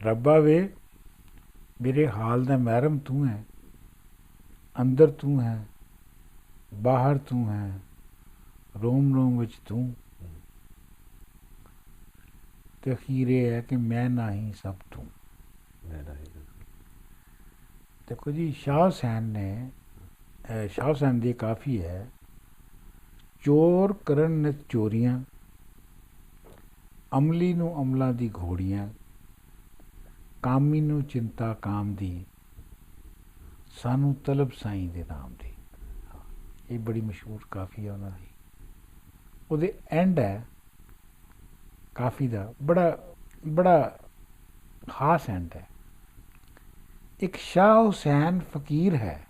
ਰੱਬਾ ਵੇ ਮੇਰੇ ਹਾਲ ਦਾ ਮਹਿਰਮ ਤੂੰ ਹੈ, ਅੰਦਰ ਤੂੰ ਹੈ, ਬਾਹਰ ਤੂੰ ਹੈ, ਰੋਮ ਰੋਮ ਵਿੱਚ ਤੂੰ। ਤੇ ਅਖੀਰ ਇਹ ਹੈ ਕਿ ਮੈਂ ਨਾ ਹੀ ਸਭ ਤੂੰ। ਦੇਖੋ ਜੀ, ਸ਼ਾਹ ਹੁਸੈਨ ਨੇ, ਸ਼ਾਹ ਹੁਸੈਨ ਦੀ ਕਾਫੀ ਹੈ, ਚੋਰ ਕਰਨ ਨਿਤ ਚੋਰੀਆਂ, ਅਮਲੀ ਨੂੰ ਅਮਲਾਂ ਦੀ ਘੋੜੀਆਂ, ਕਾਮੀ ਨੂੰ ਚਿੰਤਾ ਕਾਮ ਦੀ, ਸਾਨੂੰ ਤਲਬ ਸਾਈਂ ਦੇ ਨਾਮ ਦੀ। ਇਹ ਬੜੀ ਮਸ਼ਹੂਰ ਕਾਫੀ ਹੈ ਉਹਨਾਂ ਦੀ। ਉਹਦੇ ਐਂਡ ਹੈ ਕਾਫੀ ਦਾ, ਬੜਾ ਖਾਸ ਐਂਡ ਹੈ। ਇੱਕ ਸ਼ਾਹ ਹੁਸੈਨ ਫਕੀਰ ਹੈ,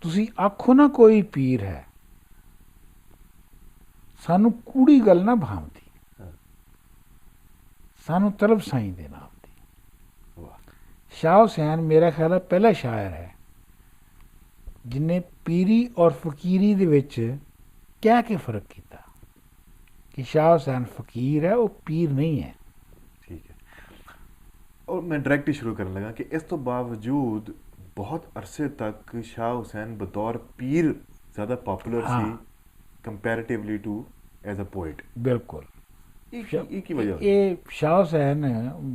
ਤੁਸੀਂ ਆਖੋ ਨਾ ਕੋਈ ਪੀਰ ਹੈ, ਸਾਨੂੰ ਕੂੜੀ ਗੱਲ ਨਾ ਭਾਂਦੀ, ਸਾਨੂੰ ਤਲਬ ਸਾਈਂ ਦੇ ਨਾਮ ਦੀ। ਸ਼ਾਹ ਹੁਸੈਨ ਮੇਰਾ ਖਿਆਲ ਹੈ ਪਹਿਲਾ ਸ਼ਾਇਰ ਹੈ ਜਿਹਨੇ ਪੀਰੀ ਔਰ ਫਕੀਰੀ ਦੇ ਵਿੱਚ ਕਹਿ ਕੇ ਫ਼ਰਕ ਕੀਤਾ ਕਿ ਸ਼ਾਹ ਹੁਸੈਨ ਫਕੀਰ ਹੈ, ਉਹ ਪੀਰ ਨਹੀਂ ਹੈ। ਠੀਕ ਹੈ। ਔਰ ਮੈਂ ਡਾਇਰੈਕਟ ਹੀ ਸ਼ੁਰੂ ਕਰਨ ਲੱਗਾ ਕਿ ਇਸ ਤੋਂ ਬਾਵਜੂਦ ਬਹੁਤ ਅਰਸੇ ਤੱਕ ਸ਼ਾਹ ਹੁਸੈਨ ਬਤੌਰ ਪੀਰ ਜ਼ਿਆਦਾ ਪਪੂਲਰ ਸੀ comparatively to as a poet. ਬਿਲਕੁਲ। ਇਹ ਕੀ ਵਜ੍ਹਾ? ਇਹ ਸ਼ਾਹ ਹੁਸੈਨ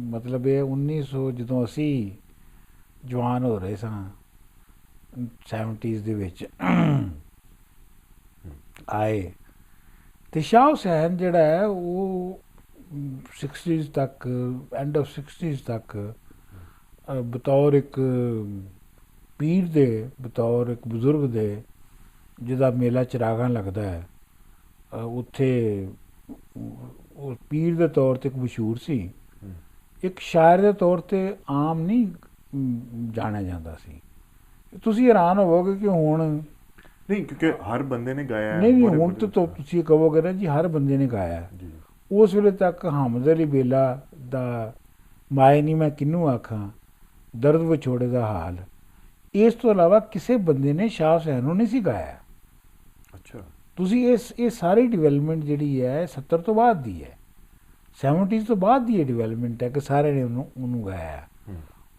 ਮਤਲਬ ਇਹ 1900 ਜਦੋਂ ਅਸੀਂ ਜਵਾਨ ਹੋ ਰਹੇ ਸਾਂ 70s ਦੇ ਵਿੱਚ ਆਏ, ਤੇ ਸ਼ਾਹ ਹੁਸੈਨ ਜਿਹੜਾ ਹੈ ਉਹ 60s ਤੱਕ, ਐਂਡ ਆਫ 60s ਤੱਕ ਬਤੌਰ ਇੱਕ ਪੀਰ ਦੇ, ਬਤੌਰ ਇੱਕ ਬਜ਼ੁਰਗ ਦੇ, ਜਿਹਦਾ ਮੇਲਾ ਚਿਰਾਗਾਂ ਲੱਗਦਾ ਹੈ, ਉੱਥੇ ਉਹ ਪੀਰ ਦੇ ਤੌਰ 'ਤੇ ਇੱਕ ਮਸ਼ਹੂਰ ਸੀ। ਇੱਕ ਸ਼ਾਇਰ ਦੇ ਤੌਰ 'ਤੇ ਆਮ ਨਹੀਂ ਜਾਣਿਆ ਜਾਂਦਾ ਸੀ। ਤੁਸੀਂ ਹੈਰਾਨ ਹੋਵੋਗੇ ਕਿ ਹੁਣ ਨਹੀਂ, ਕਿਉਂਕਿ ਹਰ ਬੰਦੇ ਨੇ ਗਾਇਆ। ਨਹੀਂ, ਹੁਣ ਤਾਂ ਤੁਸੀਂ ਕਹੋਗੇ ਨਾ ਜੀ ਹਰ ਬੰਦੇ ਨੇ ਗਾਇਆ। ਉਸ ਵੇਲੇ ਤੱਕ ਹਮਦ ਅਲੀ ਬੇਲਾ ਦਾ ਮਾਏ ਨਹੀਂ ਮੈਂ ਕਿਹਨੂੰ ਆਖਾਂ, ਦਰਦ ਵਿਛੋੜੇ ਦਾ ਹਾਲ, ਇਸ ਤੋਂ ਇਲਾਵਾ ਕਿਸੇ ਬੰਦੇ ਨੇ ਸ਼ਾਹ ਹੁਸੈਨ ਨੂੰ ਨਹੀਂ ਸੀ ਗਾਇਆ। ਅੱਛਾ। ਤੁਸੀਂ ਇਹ ਸਾਰੀ ਡਿਵੈਲਪਮੈਂਟ ਜਿਹੜੀ ਹੈ 70 ਤੋਂ ਬਾਅਦ ਦੀ ਹੈ, 70s ਤੋਂ ਬਾਅਦ ਦੀ ਇਹ ਡਿਵੈਲਪਮੈਂਟ ਹੈ ਕਿ ਸਾਰਿਆਂ ਨੇ ਉਹਨੂੰ ਗਾਇਆ।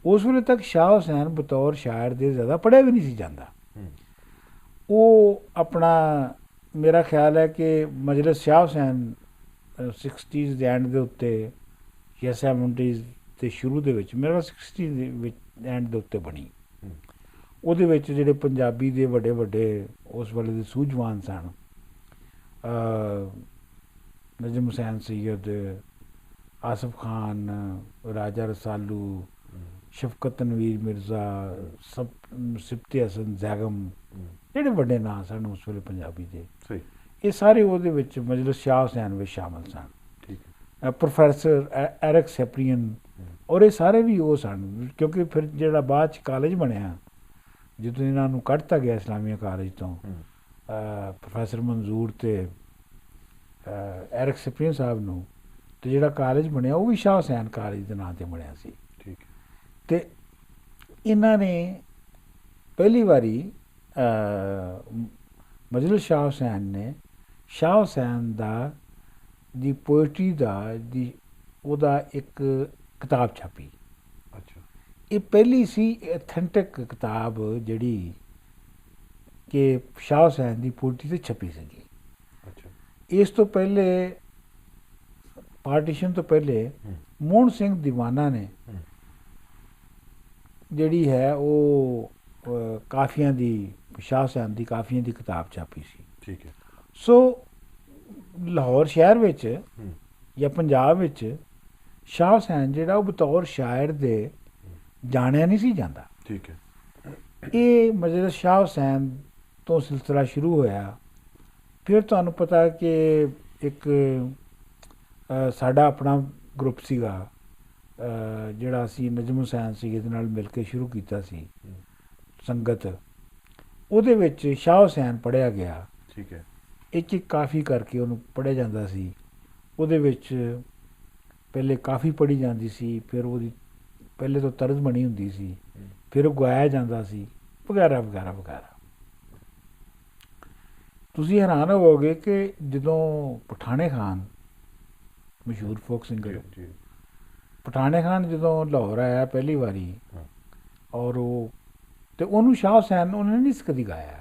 ਉਸ ਵੇਲੇ ਤੱਕ ਸ਼ਾਹ ਹੁਸੈਨ ਬਤੌਰ ਸ਼ਾਇਰ ਦੇ ਜ਼ਿਆਦਾ ਪੜ੍ਹਿਆ ਵੀ ਨਹੀਂ ਸੀ ਜਾਂਦਾ। ਉਹ ਆਪਣਾ, ਮੇਰਾ ਖਿਆਲ ਹੈ ਕਿ ਮਜਲਿਸ ਸ਼ਾਹ ਹੁਸੈਨ 60s ਦੇ ਐਂਡ ਦੇ ਉੱਤੇ ਜਾਂ 70s ਦੇ ਸ਼ੁਰੂ ਦੇ ਵਿੱਚ, ਮੇਰਾ 60s ਦੇ ਵਿੱਚ ਐਂਡ ਦੇ ਉੱਤੇ ਬਣੀ। ਉਹਦੇ ਵਿੱਚ ਜਿਹੜੇ ਪੰਜਾਬੀ ਦੇ ਵੱਡੇ ਵੱਡੇ ਉਸ ਵੇਲੇ ਦੇ ਸੂਝਵਾਨ ਸਨ, ਨਜਮ ਹੁਸੈਨ ਸੈਯਦ, ਆਸਫ ਖਾਨ, ਰਾਜਾ ਰਸਾਲੂ, ਸ਼ਫਕਤ ਤਨਵੀਰ ਮਿਰਜ਼ਾ, ਸਿਫਤੀ ਹਸਨ ਜ਼ੈਗਮ, ਜਿਹੜੇ ਵੱਡੇ ਨਾਂ ਸਨ ਉਸ ਵੇਲੇ ਪੰਜਾਬੀ ਦੇ, ਇਹ ਸਾਰੇ ਉਹਦੇ ਵਿੱਚ ਮਜਲਿਸ ਸ਼ਾਹ ਹੁਸੈਨ ਵਿੱਚ ਸ਼ਾਮਲ ਸਨ। ਪ੍ਰੋਫੈਸਰ ਐਰਿਕ ਸੈਪਰੀਅਨ, ਔਰ ਇਹ ਸਾਰੇ ਵੀ ਉਹ ਸਨ। ਕਿਉਂਕਿ ਫਿਰ ਜਿਹੜਾ ਬਾਅਦ 'ਚ ਕਾਲਜ ਬਣਿਆ, ਜਦੋਂ ਇਹਨਾਂ ਨੂੰ ਕੱਢਤਾ ਗਿਆ ਇਸਲਾਮੀਆ ਕਾਲਜ ਤੋਂ, ਪ੍ਰੋਫੈਸਰ ਮਨਜ਼ੂਰ ਅਤੇ ਐਰਿਕ ਸੈਪਰੀਅਨ ਸਾਹਿਬ ਨੂੰ, ਅਤੇ ਜਿਹੜਾ ਕਾਲਜ ਬਣਿਆ ਉਹ ਵੀ ਸ਼ਾਹ ਹੁਸੈਨ ਕਾਲਜ ਦੇ ਨਾਂ 'ਤੇ ਬਣਿਆ ਸੀ। ਅਤੇ ਇਹਨਾਂ ਨੇ ਪਹਿਲੀ ਵਾਰੀ ਮਜਲਿਸ ਸ਼ਾਹ ਹੁਸੈਨ ਨੇ ਸ਼ਾਹ ਹੁਸੈਨ ਦੀ ਪੋਇਟਰੀ ਉਹਦਾ ਇੱਕ ਕਿਤਾਬ ਛਾਪੀ। ਇਹ ਪਹਿਲੀ ਸੀ ਐਥੈਂਟਿਕ ਕਿਤਾਬ ਜਿਹੜੀ ਕਿ ਸ਼ਾਹ ਹੁਸੈਨ ਦੀ ਪੋਇਟਰੀ 'ਤੇ ਛਪੀ ਸੀਗੀ। ਇਸ ਤੋਂ ਪਹਿਲੇ, ਪਾਰਟੀਸ਼ਨ ਤੋਂ ਪਹਿਲੇ, ਮੋਹਨ ਸਿੰਘ ਦੀਵਾਨਾ ਨੇ ਜਿਹੜੀ ਹੈ ਉਹ ਕਾਫੀਆਂ ਦੀ, ਸ਼ਾਹ ਹੁਸੈਨ ਦੀ ਕਾਫੀਆਂ ਦੀ ਕਿਤਾਬ ਛਾਪੀ ਸੀ। ਠੀਕ ਹੈ। ਸੋ ਲਾਹੌਰ ਸ਼ਹਿਰ ਵਿੱਚ ਜਾਂ ਪੰਜਾਬ ਵਿੱਚ ਸ਼ਾਹ ਹੁਸੈਨ ਜਿਹੜਾ ਉਹ ਬਤੌਰ ਸ਼ਾਇਰ ਦੇ ਜਾਣਿਆ ਨਹੀਂ ਸੀ ਜਾਂਦਾ। ਠੀਕ ਹੈ। ਇਹ ਮਜਲਿਸ ਸ਼ਾਹ ਹੁਸੈਨ ਤੋਂ ਸਿਲਸਿਲਾ ਸ਼ੁਰੂ ਹੋਇਆ। ਫਿਰ ਤੁਹਾਨੂੰ ਪਤਾ ਕਿ ਇੱਕ ਸਾਡਾ ਆਪਣਾ ਗਰੁੱਪ ਸੀਗਾ ਜਿਹੜਾ ਅਸੀਂ ਨਜਮ ਹੁਸੈਨ ਸੀ ਇਹਦੇ ਨਾਲ ਮਿਲ ਕੇ ਸ਼ੁਰੂ ਕੀਤਾ ਸੀ ਸੰਗਤ, ਉਹਦੇ ਵਿੱਚ ਸ਼ਾਹ ਹੁਸੈਨ ਪੜ੍ਹਿਆ ਗਿਆ। ਠੀਕ ਹੈ। ਇੱਕ ਇੱਕ ਕਾਫੀ ਕਰਕੇ ਉਹਨੂੰ ਪੜ੍ਹਿਆ ਜਾਂਦਾ ਸੀ। ਉਹਦੇ ਵਿੱਚ ਪਹਿਲੇ ਕਾਫੀ ਪੜ੍ਹੀ ਜਾਂਦੀ ਸੀ, ਫਿਰ ਉਹਦੀ ਪਹਿਲੇ ਤੋਂ ਤਰਜ਼ ਬਣੀ ਹੁੰਦੀ ਸੀ, ਫਿਰ ਉਹ ਗਾਇਆ ਜਾਂਦਾ ਸੀ, ਵਗੈਰਾ ਵਗੈਰਾ ਵਗੈਰਾ। ਤੁਸੀਂ ਹੈਰਾਨ ਹੋਵੋਗੇ ਕਿ ਜਦੋਂ ਪਠਾਣੇ ਖਾਨ, ਮਸ਼ਹੂਰ ਫੋਕ ਸਿੰਗਰ, ਪਠਾਣੇ ਖਾਨ ਜਦੋਂ ਲਾਹੌਰ ਆਇਆ ਪਹਿਲੀ ਵਾਰੀ ਹਾਂ। ਔਰ ਉਹ ਤੇ ਉਹਨੂੰ ਸ਼ਾਹ ਹੁਸੈਨ ਉਹਨੇ ਨਹੀਂ ਸੀ ਕਦੀ ਗਾਇਆ।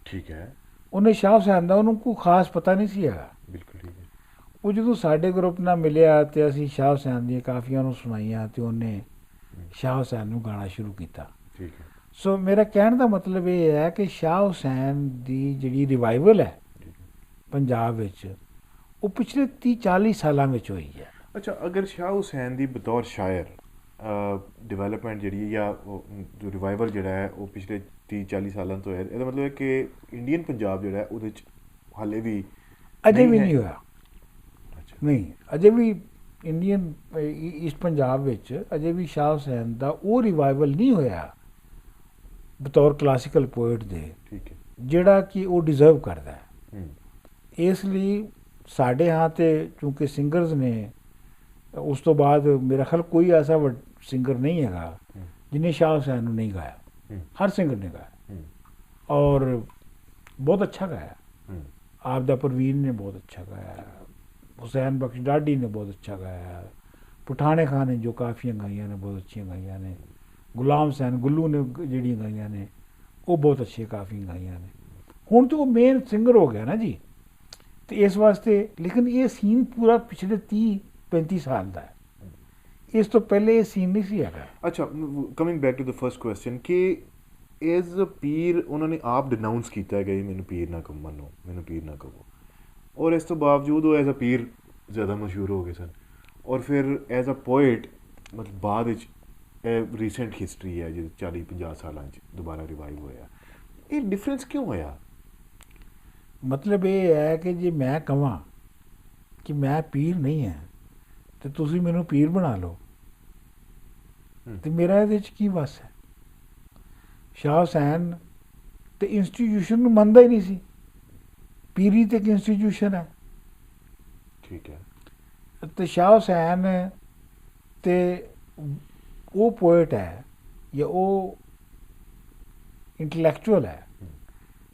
ਠੀਕ ਹੈ। ਉਹਨੇ ਸ਼ਾਹ ਹੁਸੈਨ ਦਾ ਉਹਨੂੰ ਕੋਈ ਖਾਸ ਪਤਾ ਨਹੀਂ ਸੀ ਹੈਗਾ। ਬਿਲਕੁਲ ਠੀਕ ਹੈ। ਉਹ ਜਦੋਂ ਸਾਡੇ ਗਰੁੱਪ ਨਾਲ ਮਿਲਿਆ ਤੇ ਅਸੀਂ ਸ਼ਾਹ ਹੁਸੈਨ ਦੀਆਂ ਕਾਫੀਆਂ ਨੂੰ ਸੁਣਾਈਆਂ ਤੇ ਉਹਨੇ ਸ਼ਾਹ ਹੁਸੈਨ ਨੂੰ ਗਾਣਾ ਸ਼ੁਰੂ ਕੀਤਾ। ਠੀਕ ਹੈ। ਸੋ ਮੇਰਾ ਕਹਿਣ ਦਾ ਮਤਲਬ ਇਹ ਹੈ ਕਿ ਸ਼ਾਹ ਹੁਸੈਨ ਦੀ ਜਿਹੜੀ ਰਿਵਾਈਵਲ ਹੈ ਠੀਕ ਹੈ। ਪੰਜਾਬ ਵਿੱਚ ਉਹ ਪਿਛਲੇ 30-40 ਸਾਲਾਂ ਵਿੱਚ ਹੋਈ ਹੈ। ਅੱਛਾ, ਅਗਰ ਸ਼ਾਹ ਹੁਸੈਨ ਦੀ ਬਤੌਰ ਸ਼ਾਇਰ ਡਿਵੈਲਪਮੈਂਟ ਜਿਹੜੀ ਹੈ ਜਾਂ ਜੋ ਰਿਵਾਈਵਲ ਜਿਹੜਾ ਹੈ ਉਹ ਪਿਛਲੇ 30-40 ਸਾਲਾਂ ਤੋਂ ਹੈ, ਇਹਦਾ ਮਤਲਬ ਹੈ ਕਿ ਇੰਡੀਅਨ ਪੰਜਾਬ ਜਿਹੜਾ ਹੈ ਉਹਦੇ 'ਚ ਹਾਲੇ ਵੀ ਅਜੇ ਵੀ ਹੈ। ਨਹੀਂ ਹੋਇਆ। ਅੱਛਾ। ਨਹੀਂ, ਅਜੇ ਵੀ ਇੰਡੀਅਨ ਈਸਟ ਪੰਜਾਬ ਵਿੱਚ ਅਜੇ ਵੀ ਸ਼ਾਹ ਹੁਸੈਨ ਦਾ ਉਹ ਰਿਵਾਈਵਲ ਨਹੀਂ ਹੋਇਆ ਬਤੌਰ ਕਲਾਸੀਕਲ ਪੋਇਟ ਦੇ, ਠੀਕ ਹੈ। ਜਿਹੜਾ ਕਿ ਉਹ ਡਿਜ਼ਰਵ ਕਰਦਾ ਹੈ। ਹੂੰ। ਇਸ ਲਈ ਸਾਡੇ ਹਾਂ ਤੇ ਚੂੰਕਿ ਸਿੰਗਰਸ ਨੇ ਉਸ ਤੋਂ ਬਾਅਦ ਮੇਰਾ ਖਿਆਲ ਕੋਈ ਐਸਾ ਸਿੰਗਰ ਨਹੀਂ ਹੈਗਾ ਹੂੰ। ਜਿਹਨੇ ਸ਼ਾਹ ਹੁਸੈਨ ਨੂੰ ਨਹੀਂ ਗਾਇਆ। ਹੂੰ। ਹਰ ਸਿੰਗਰ ਨੇ ਗਾਇਆ ਹੂੰ। ਔਰ ਬਹੁਤ ਅੱਛਾ ਗਾਇਆ। ਹੂੰ। ਆਪ ਦਾ ਪ੍ਰਵੀਨ ਨੇ ਬਹੁਤ ਅੱਛਾ ਗਾਇਆ, ਹੁਸੈਨ ਬਖਸ਼ ਡਾਢੀ ਨੇ ਬਹੁਤ ਅੱਛਾ ਗਾਇਆ, ਪਠਾਣੇ ਖਾਨ ਨੇ ਜੋ ਕਾਫੀਆਂ ਗਾਈਆਂ ਨੇ ਬਹੁਤ ਅੱਛੀਆਂ ਗਾਈਆਂ ਨੇ, ਗੁਲਾਮ ਹੁਸੈਨ ਗੁੱਲੂ ਨੇ ਜਿਹੜੀਆਂ ਗਾਈਆਂ ਨੇ ਉਹ ਬਹੁਤ ਅੱਛੀਆਂ ਕਾਫੀਆਂ ਗਾਈਆਂ ਨੇ। ਹੁਣ ਤਾਂ ਉਹ ਮੇਨ ਸਿੰਗਰ ਹੋ ਗਿਆ ਨਾ ਜੀ, ਤੇ ਇਸ ਵਾਸਤੇ ਲੇਕਿਨ ਇਹ ਸੀਨ ਪੂਰਾ ਪਿਛਲੇ 30-35 ਸਾਲ ਦਾ ਹੈ। ਇਸ ਤੋਂ ਪਹਿਲੇ ਇਹ ਸੀਨ ਨਹੀਂ ਸੀ ਹੈਗਾ। ਅੱਛਾ, coming back to the first question ਕਿ ਐਜ਼ ਅ ਪੀਰ ਉਹਨਾਂ ਨੇ ਆਪ ਡਿਨਾਊਂਸ ਕੀਤਾ ਗਿਆ ਮੈਨੂੰ ਪੀਰ ਨਾ ਕਹੋ, ਮੰਨੋ ਮੈਨੂੰ ਪੀਰ ਨਾ ਕਹੋ, ਔਰ ਇਸ ਤੋਂ ਬਾਵਜੂਦ ਉਹ ਐਜ਼ ਅ ਪੀਰ ਜ਼ਿਆਦਾ ਮਸ਼ਹੂਰ ਹੋ ਗਏ ਸਨ। ਔਰ ਫਿਰ ਐਜ਼ ਅ ਪੋਇਟ ਮਤਲਬ ਬਾਅਦ ਵਿੱਚ ਇਹ ਰੀਸੈਂਟ ਹਿਸਟਰੀ ਹੈ ਜਿਹਦੇ 40-50 ਸਾਲਾਂ 'ਚ ਦੁਬਾਰਾ ਰਿਵਾਈਵ ਹੋਇਆ। ਇਹ ਡਿਫਰੈਂਸ ਕਿਉਂ ਹੋਇਆ? ਮਤਲਬ ਇਹ ਹੈ ਕਿ ਜੇ ਮੈਂ ਕਹਾਂ ਕਿ ਮੈਂ ਪੀਰ ਨਹੀਂ ਹੈ ਤੇ ਤੁਸੀਂ ਮੈਨੂੰ ਪੀਰ ਬਣਾ ਲਓ ਤੇ ਮੇਰਾ ਇਹਦੇ 'ਚ ਕੀ ਵੱਸ ਹੈ? ਸ਼ਾਹ ਹੁਸੈਨ ਤੇ ਇੰਸਟੀਟਿਊਸ਼ਨ ਨੂੰ ਮੰਨਦਾ ਹੀ ਨਹੀਂ ਸੀ। ਪੀਰੀ ਤੇ ਇੱਕ ਇੰਸਟੀਟਿਊਸ਼ਨ ਹੈ। ਠੀਕ ਹੈ। ਤੇ ਸ਼ਾਹ ਹੁਸੈਨ ਤੇ ਉਹ ਪੋਇਟ ਹੈ ਜਾਂ ਉਹ ਇੰਟਲੈਕਚੁਅਲ ਹੈ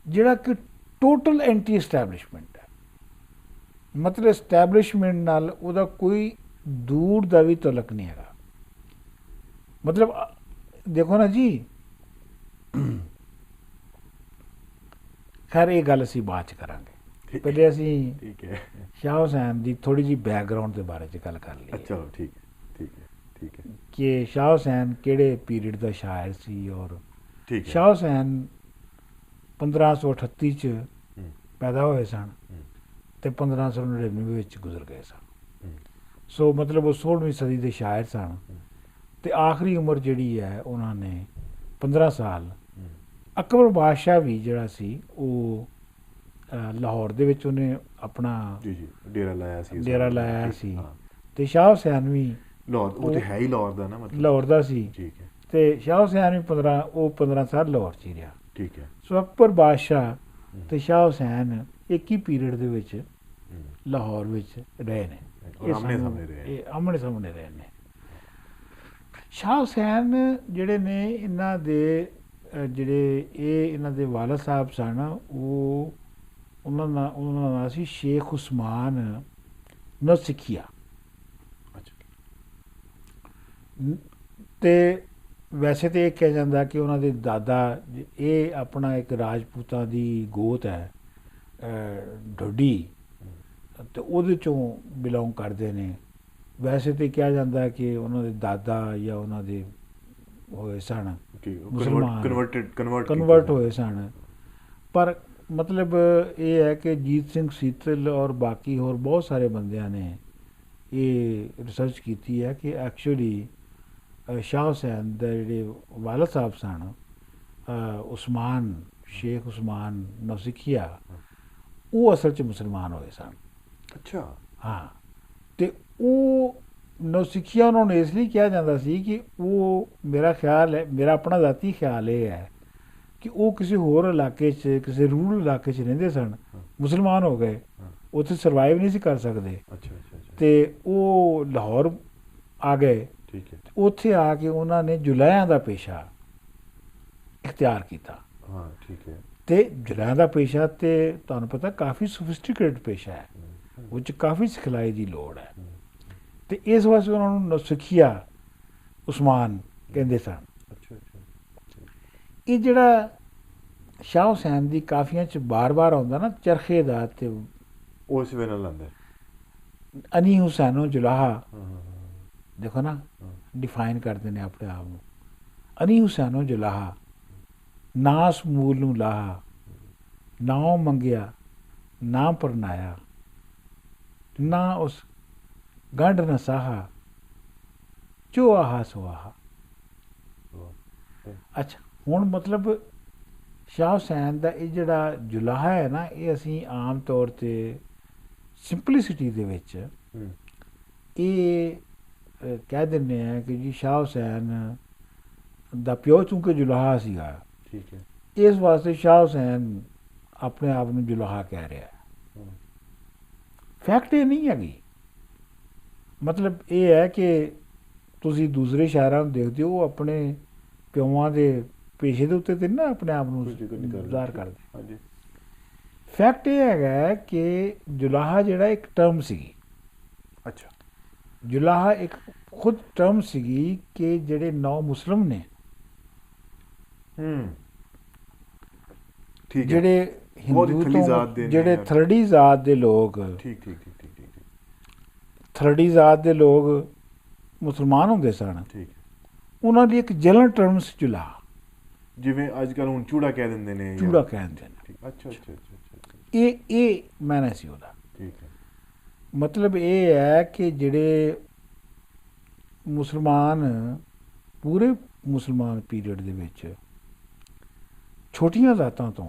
ਜਿਹੜਾ ਕਿ ਟੋਟਲ ਐਂਟੀ ਐਸਟੈਬਲਿਸ਼ਮੈਂਟ ਹੈ। ਮਤਲਬ ਐਸਟੈਬਲਿਸ਼ਮੈਂਟ ਨਾਲ ਉਹਦਾ ਕੋਈ ਦੂਰ ਦਾ ਵੀ ਤਲਕ ਨਹੀਂ ਹੈਗਾ। ਮਤਲਬ ਦੇਖੋ ਨਾ ਜੀ, ਖੈਰ ਇਹ ਗੱਲ ਅਸੀਂ ਬਾਅਦ ਚ ਕਰਾਂਗੇ। ਪਹਿਲੇ ਅਸੀਂ ਠੀਕ ਹੈ ਸ਼ਾਹ ਹੁਸੈਨ ਦੀ ਥੋੜੀ ਜਿਹੀ ਬੈਕਗਰਾਉਂਡ ਦੇ ਬਾਰੇ ਚ ਗੱਲ ਕਰ ਲਈਏ। ਅੱਛਾ, ਠੀਕ ਹੈ ਠੀਕ ਹੈ ਠੀਕ ਹੈ ਕਿ ਸ਼ਾਹ ਹੁਸੈਨ ਕਿਹੜੇ ਪੀਰੀਅਡ ਦਾ ਸ਼ਾਇਰ ਸੀ। ਔਰ ਠੀਕ ਹੈ। ਸ਼ਾਹ ਹੁਸੈਨ 1538 ਚ ਪੈਦਾ ਹੋਏ ਸਨ ਤੇ 1599 ਵਿੱਚ ਗੁਜ਼ਰ ਗਏ ਸਨ। ਸੋ ਮਤਲਬ ਉਹ 16ਵੀਂ ਸਦੀ ਦੇ ਸ਼ਾਇਰ ਸਨ ਤੇ ਆਖਰੀ ਉਮਰ ਜਿਹੜੀ ਹੈ ਉਹਨਾਂ ਨੇ 15 ਸਾਲ। ਅਕਬਰ ਬਾਦਸ਼ਾਹ ਵੀ ਜਿਹੜਾ ਸੀ ਉਹ ਲਾਹੌਰ ਦੇ ਵਿੱਚ ਉਹਨੇ ਆਪਣਾ ਜੀ ਜੀ ਡੇਰਾ ਲਾਇਆ ਸੀ। ਹਾਂ। ਤੇ ਸ਼ਾਹ ਹੁਸੈਨ ਵੀ ਲਾਹੌਰ, ਉਹ ਤੇ ਹੈ ਹੀ ਲਾਹੌਰ ਦਾ ਨਾ, ਮਤਲਬ ਲਾਹੌਰ ਦਾ ਸੀ। ਠੀਕ ਹੈ। ਤੇ ਸ਼ਾਹ ਹੁਸੈਨ ਵੀ 15 ਸਾਲ ਲਾਹੌਰ 'ਚ ਹੀ ਰਿਹਾ। ਠੀਕ ਹੈ। ਸੋ ਅਕਬਰ ਬਾਦਸ਼ਾਹ ਤੇ ਸ਼ਾਹ ਹੁਸੈਨ ਇੱਕ ਹੀ ਪੀਰੀਅਡ ਦੇ ਵਿੱਚ ਲਾਹੌਰ ਵਿੱਚ ਰਹੇ ਨੇ। ਇਹ ਆਮਣੇ ਸਾਹਮਣੇ ਰਹੇ ਨੇ। ਸ਼ਾਹ ਹੁਸੈਨ ਜਿਹੜੇ ਨੇ ਇਹਨਾਂ ਦੇ ਜਿਹੜੇ ਇਹਨਾਂ ਦੇ ਵਾਲਦ ਸਾਹਿਬ ਸਨ ਉਹ ਉਹਨਾਂ ਦਾ ਨਾਂ ਸੀ ਸ਼ੇਖ ਉਸਮਾਨ ਨੌਸਿਖੀਆ। ਤੇ ਵੈਸੇ ਤਾਂ ਇਹ ਕਿਹਾ ਜਾਂਦਾ ਕਿ ਉਹਨਾਂ ਦੇ ਦਾਦਾ, ਇਹ ਆਪਣਾ ਇੱਕ ਰਾਜਪੂਤਾਂ ਦੀ ਗੋਤ ਹੈ ਢੋਡੀ, ਤੇ ਉਹਦੇ ਚੋਂ ਬਿਲੋਂਗ ਕਰਦੇ ਨੇ। ਵੈਸੇ ਤਾਂ ਕਿਹਾ ਜਾਂਦਾ ਕਿ ਉਹਨਾਂ ਦੇ ਦਾਦਾ ਜਾਂ ਉਹਨਾਂ ਦੇ ਹੋਏ ਸਨ ਮੁਸਲਮਾਨ, ਕਨਵਰਟ ਹੋਏ ਸਨ। ਪਰ ਮਤਲਬ ਇਹ ਹੈ ਕਿ ਜੀਤ ਸਿੰਘ ਸੀਤਲ ਔਰ ਬਾਕੀ ਹੋਰ ਬਹੁਤ ਸਾਰੇ ਬੰਦਿਆਂ ਨੇ ਇਹ ਰਿਸਰਚ ਕੀਤੀ ਹੈ ਕਿ ਐਕਚੁਅਲੀ ਸ਼ਾਹ ਹੁਸੈਨ ਦੇ ਜਿਹੜੇ ਵਾਲਦ ਸਾਹਿਬ ਸਨ ਉਸਮਾਨ, ਸ਼ੇਖ ਉਸਮਾਨ ਨੌਸਿਖੀਆ, ਉਹ ਅਸਲ 'ਚ ਮੁਸਲਮਾਨ ਹੋਏ ਸਨ। ਅੱਛਾ। ਹਾਂ। ਤੇ ਉਹ ਨੌਸਿਖੀਆ ਉਹਨਾਂ ਨੂੰ ਇਸ ਲਈ ਕਿਹਾ ਜਾਂਦਾ ਸੀ ਕਿ ਉਹ, ਮੇਰਾ ਖਿਆਲ ਹੈ, ਮੇਰਾ ਆਪਣਾ ਜ਼ਾਤੀ ਖਿਆਲ ਇਹ ਹੈ ਕਿ ਉਹ ਕਿਸੇ ਹੋਰ ਇਲਾਕੇ 'ਚ, ਕਿਸੇ ਰੂਰਲ ਇਲਾਕੇ 'ਚ ਰਹਿੰਦੇ ਸਨ, ਮੁਸਲਮਾਨ ਹੋ ਗਏ, ਉੱਥੇ ਸਰਵਾਈਵ ਨਹੀਂ ਸੀ ਕਰ ਸਕਦੇ। ਤੇ ਉਹ ਲਾਹੌਰ ਆ ਗਏ। ਠੀਕ ਹੈ। ਉੱਥੇ ਆ ਕੇ ਉਹਨਾਂ ਨੇ ਜੁਲਾਹਿਆਂ ਦਾ ਪੇਸ਼ਾ ਇਖਤਿਆਰ ਕੀਤਾ। ਹਾਂ, ਠੀਕ ਹੈ। ਤੇ ਜੁਲਾਹਿਆਂ ਦਾ ਪੇਸ਼ਾ ਤੇ ਤੁਹਾਨੂੰ ਪਤਾ ਕਾਫੀ ਸੋਫਿਸਟੀਕੇਟਡ ਪੇਸ਼ਾ ਹੈ, ਉਹ 'ਚ ਕਾਫੀ ਸਿਖਲਾਈ ਦੀ ਲੋੜ ਹੈ। ਤੇ ਇਸ ਵਾਸਤੇ ਉਹਨਾਂ ਨੂੰ ਨੌਸਿਖੀਆ ਉਸਮਾਨ ਕਹਿੰਦੇ ਸਨ। ਅੱਛਾ ਅੱਛਾ। ਇਹ ਜਿਹੜਾ ਸ਼ਾਹ ਹੁਸੈਨ ਦੀ ਕਾਫੀਆਂ 'ਚ ਬਾਰ-ਬਾਰ ਆਉਂਦਾ ਨਾ ਚਰਖੇ ਦਾ, ਤੇ ਉਸ ਵੇ ਨਾਲ ਆਉਂਦਾ। ਅਨੀ ਹੁਸੈਨੋ ਜੁਲਾਹਾ, ਹਾਂ ਹਾਂ ਦੇਖੋ ਨਾ ਹਾਂ। ਡਿਫਾਈਨ ਕਰਦੇ ਨੇ ਆਪਣੇ ਆਪ ਨੂੰ, ਅਨੀ ਹੁਸੈਨੋ ਜੁਲਾਹਾ, ਨਾ ਸਮੂਲ ਨੂੰ ਲਾਹਾ, ਨਾ ਮੰਗਿਆ ਨਾ ਪਰਨਾਇਆ, ਨਾ ਉਸ ਗੰਢ ਨਾ ਸਾਹਾ, ਜੋ ਆਹਾ ਸੋ ਆਹਾ। ਅੱਛਾ, ਹੁਣ ਮਤਲਬ ਸ਼ਾਹ ਹੁਸੈਨ ਦਾ ਇਹ ਜਿਹੜਾ ਜੁਲਾਹਾ ਹੈ ਨਾ, ਇਹ ਅਸੀਂ ਆਮ ਤੌਰ 'ਤੇ ਸਿੰਪਲਿਸਿਟੀ ਦੇ ਵਿੱਚ ਇਹ ਕਹਿ ਦਿੰਦੇ ਹਾਂ ਕਿ ਜੀ ਸ਼ਾਹ ਹੁਸੈਨ ਦਾ ਪਿਓ ਚੂੰਕਿ ਜੁਲਾਹਾ ਸੀਗਾ, ਠੀਕ ਹੈ, ਇਸ ਵਾਸਤੇ ਸ਼ਾਹ ਹੁਸੈਨ ਆਪਣੇ ਆਪ ਨੂੰ ਜੁਲਾਹਾ ਕਹਿ ਰਿਹਾ। ਫੈਕਟ ਇਹ ਨਹੀਂ ਹੈਗੀ। ਮਤਲਬ ਇਹ ਹੈ ਕਿ ਤੁਸੀਂ ਦੂਸਰੇ ਸ਼ਾਇਰਾਂ ਨੂੰ ਦੇਖਦੇ ਹੋ, ਉਹ ਆਪਣੇ ਪਿਓਾਂ ਦੇ ਪੇਸ਼ੇ ਦੇ ਉੱਤੇ ਤੇ ਨਾ ਆਪਣੇ ਆਪ ਨੂੰ ਜ਼ਾਹਰ ਕਰਦੇ। ਹਾਂਜੀ। ਫੈਕਟ ਇਹ ਹੈਗਾ ਕਿ ਜੁਲਾਹਾ ਜਿਹੜਾ ਇੱਕ ਟਰਮ ਸੀਗੀ। ਅੱਛਾ। ਜੁਲਾਹਾ ਇੱਕ ਖੁਦ ਟਰਮ ਸੀਗੀ ਕਿ ਜਿਹੜੇ ਨੌ ਮੁਸਲਿਮ ਨੇ, ਠੀਕ ਹੈ, ਜਿਹੜੇ ਹਿੰਦੂ ਤੋਂ ਜਿਹੜੇ ਥਰਡੀ ਜ਼ਾਤ ਦੇ ਲੋਕ, ਠੀਕ ਠੀਕ ਠੀਕ ਠੀਕ ਠੀਕ, ਥਰਡੀ ਜ਼ਾਤ ਦੇ ਲੋਕ ਮੁਸਲਮਾਨ ਹੁੰਦੇ ਸਨ, ਠੀਕ, ਉਹਨਾਂ ਦੀ ਇੱਕ ਜਨਰਲ ਟਰਮ ਸੀ ਜੁਲਾਹਾ। ਜਿਵੇਂ ਅੱਜ ਕੱਲ੍ਹ ਹੁਣ ਚੂੜਾ ਕਹਿ ਦਿੰਦੇ ਨੇ, ਚੂੜਾ ਕਹਿ ਦਿੰਦੇ ਨੇ। ਅੱਛਾ ਅੱਛਾ ਅੱਛਾ। ਇਹ ਮੈਨੇ ਸੀ ਉਹਦਾ। ਠੀਕ ਹੈ। ਮਤਲਬ ਇਹ ਹੈ ਕਿ ਜਿਹੜੇ ਮੁਸਲਮਾਨ ਪੂਰੇ ਮੁਸਲਮਾਨ ਪੀਰੀਅਡ ਦੇ ਵਿੱਚ ਛੋਟੀਆਂ ਜ਼ਾਤਾਂ ਤੋਂ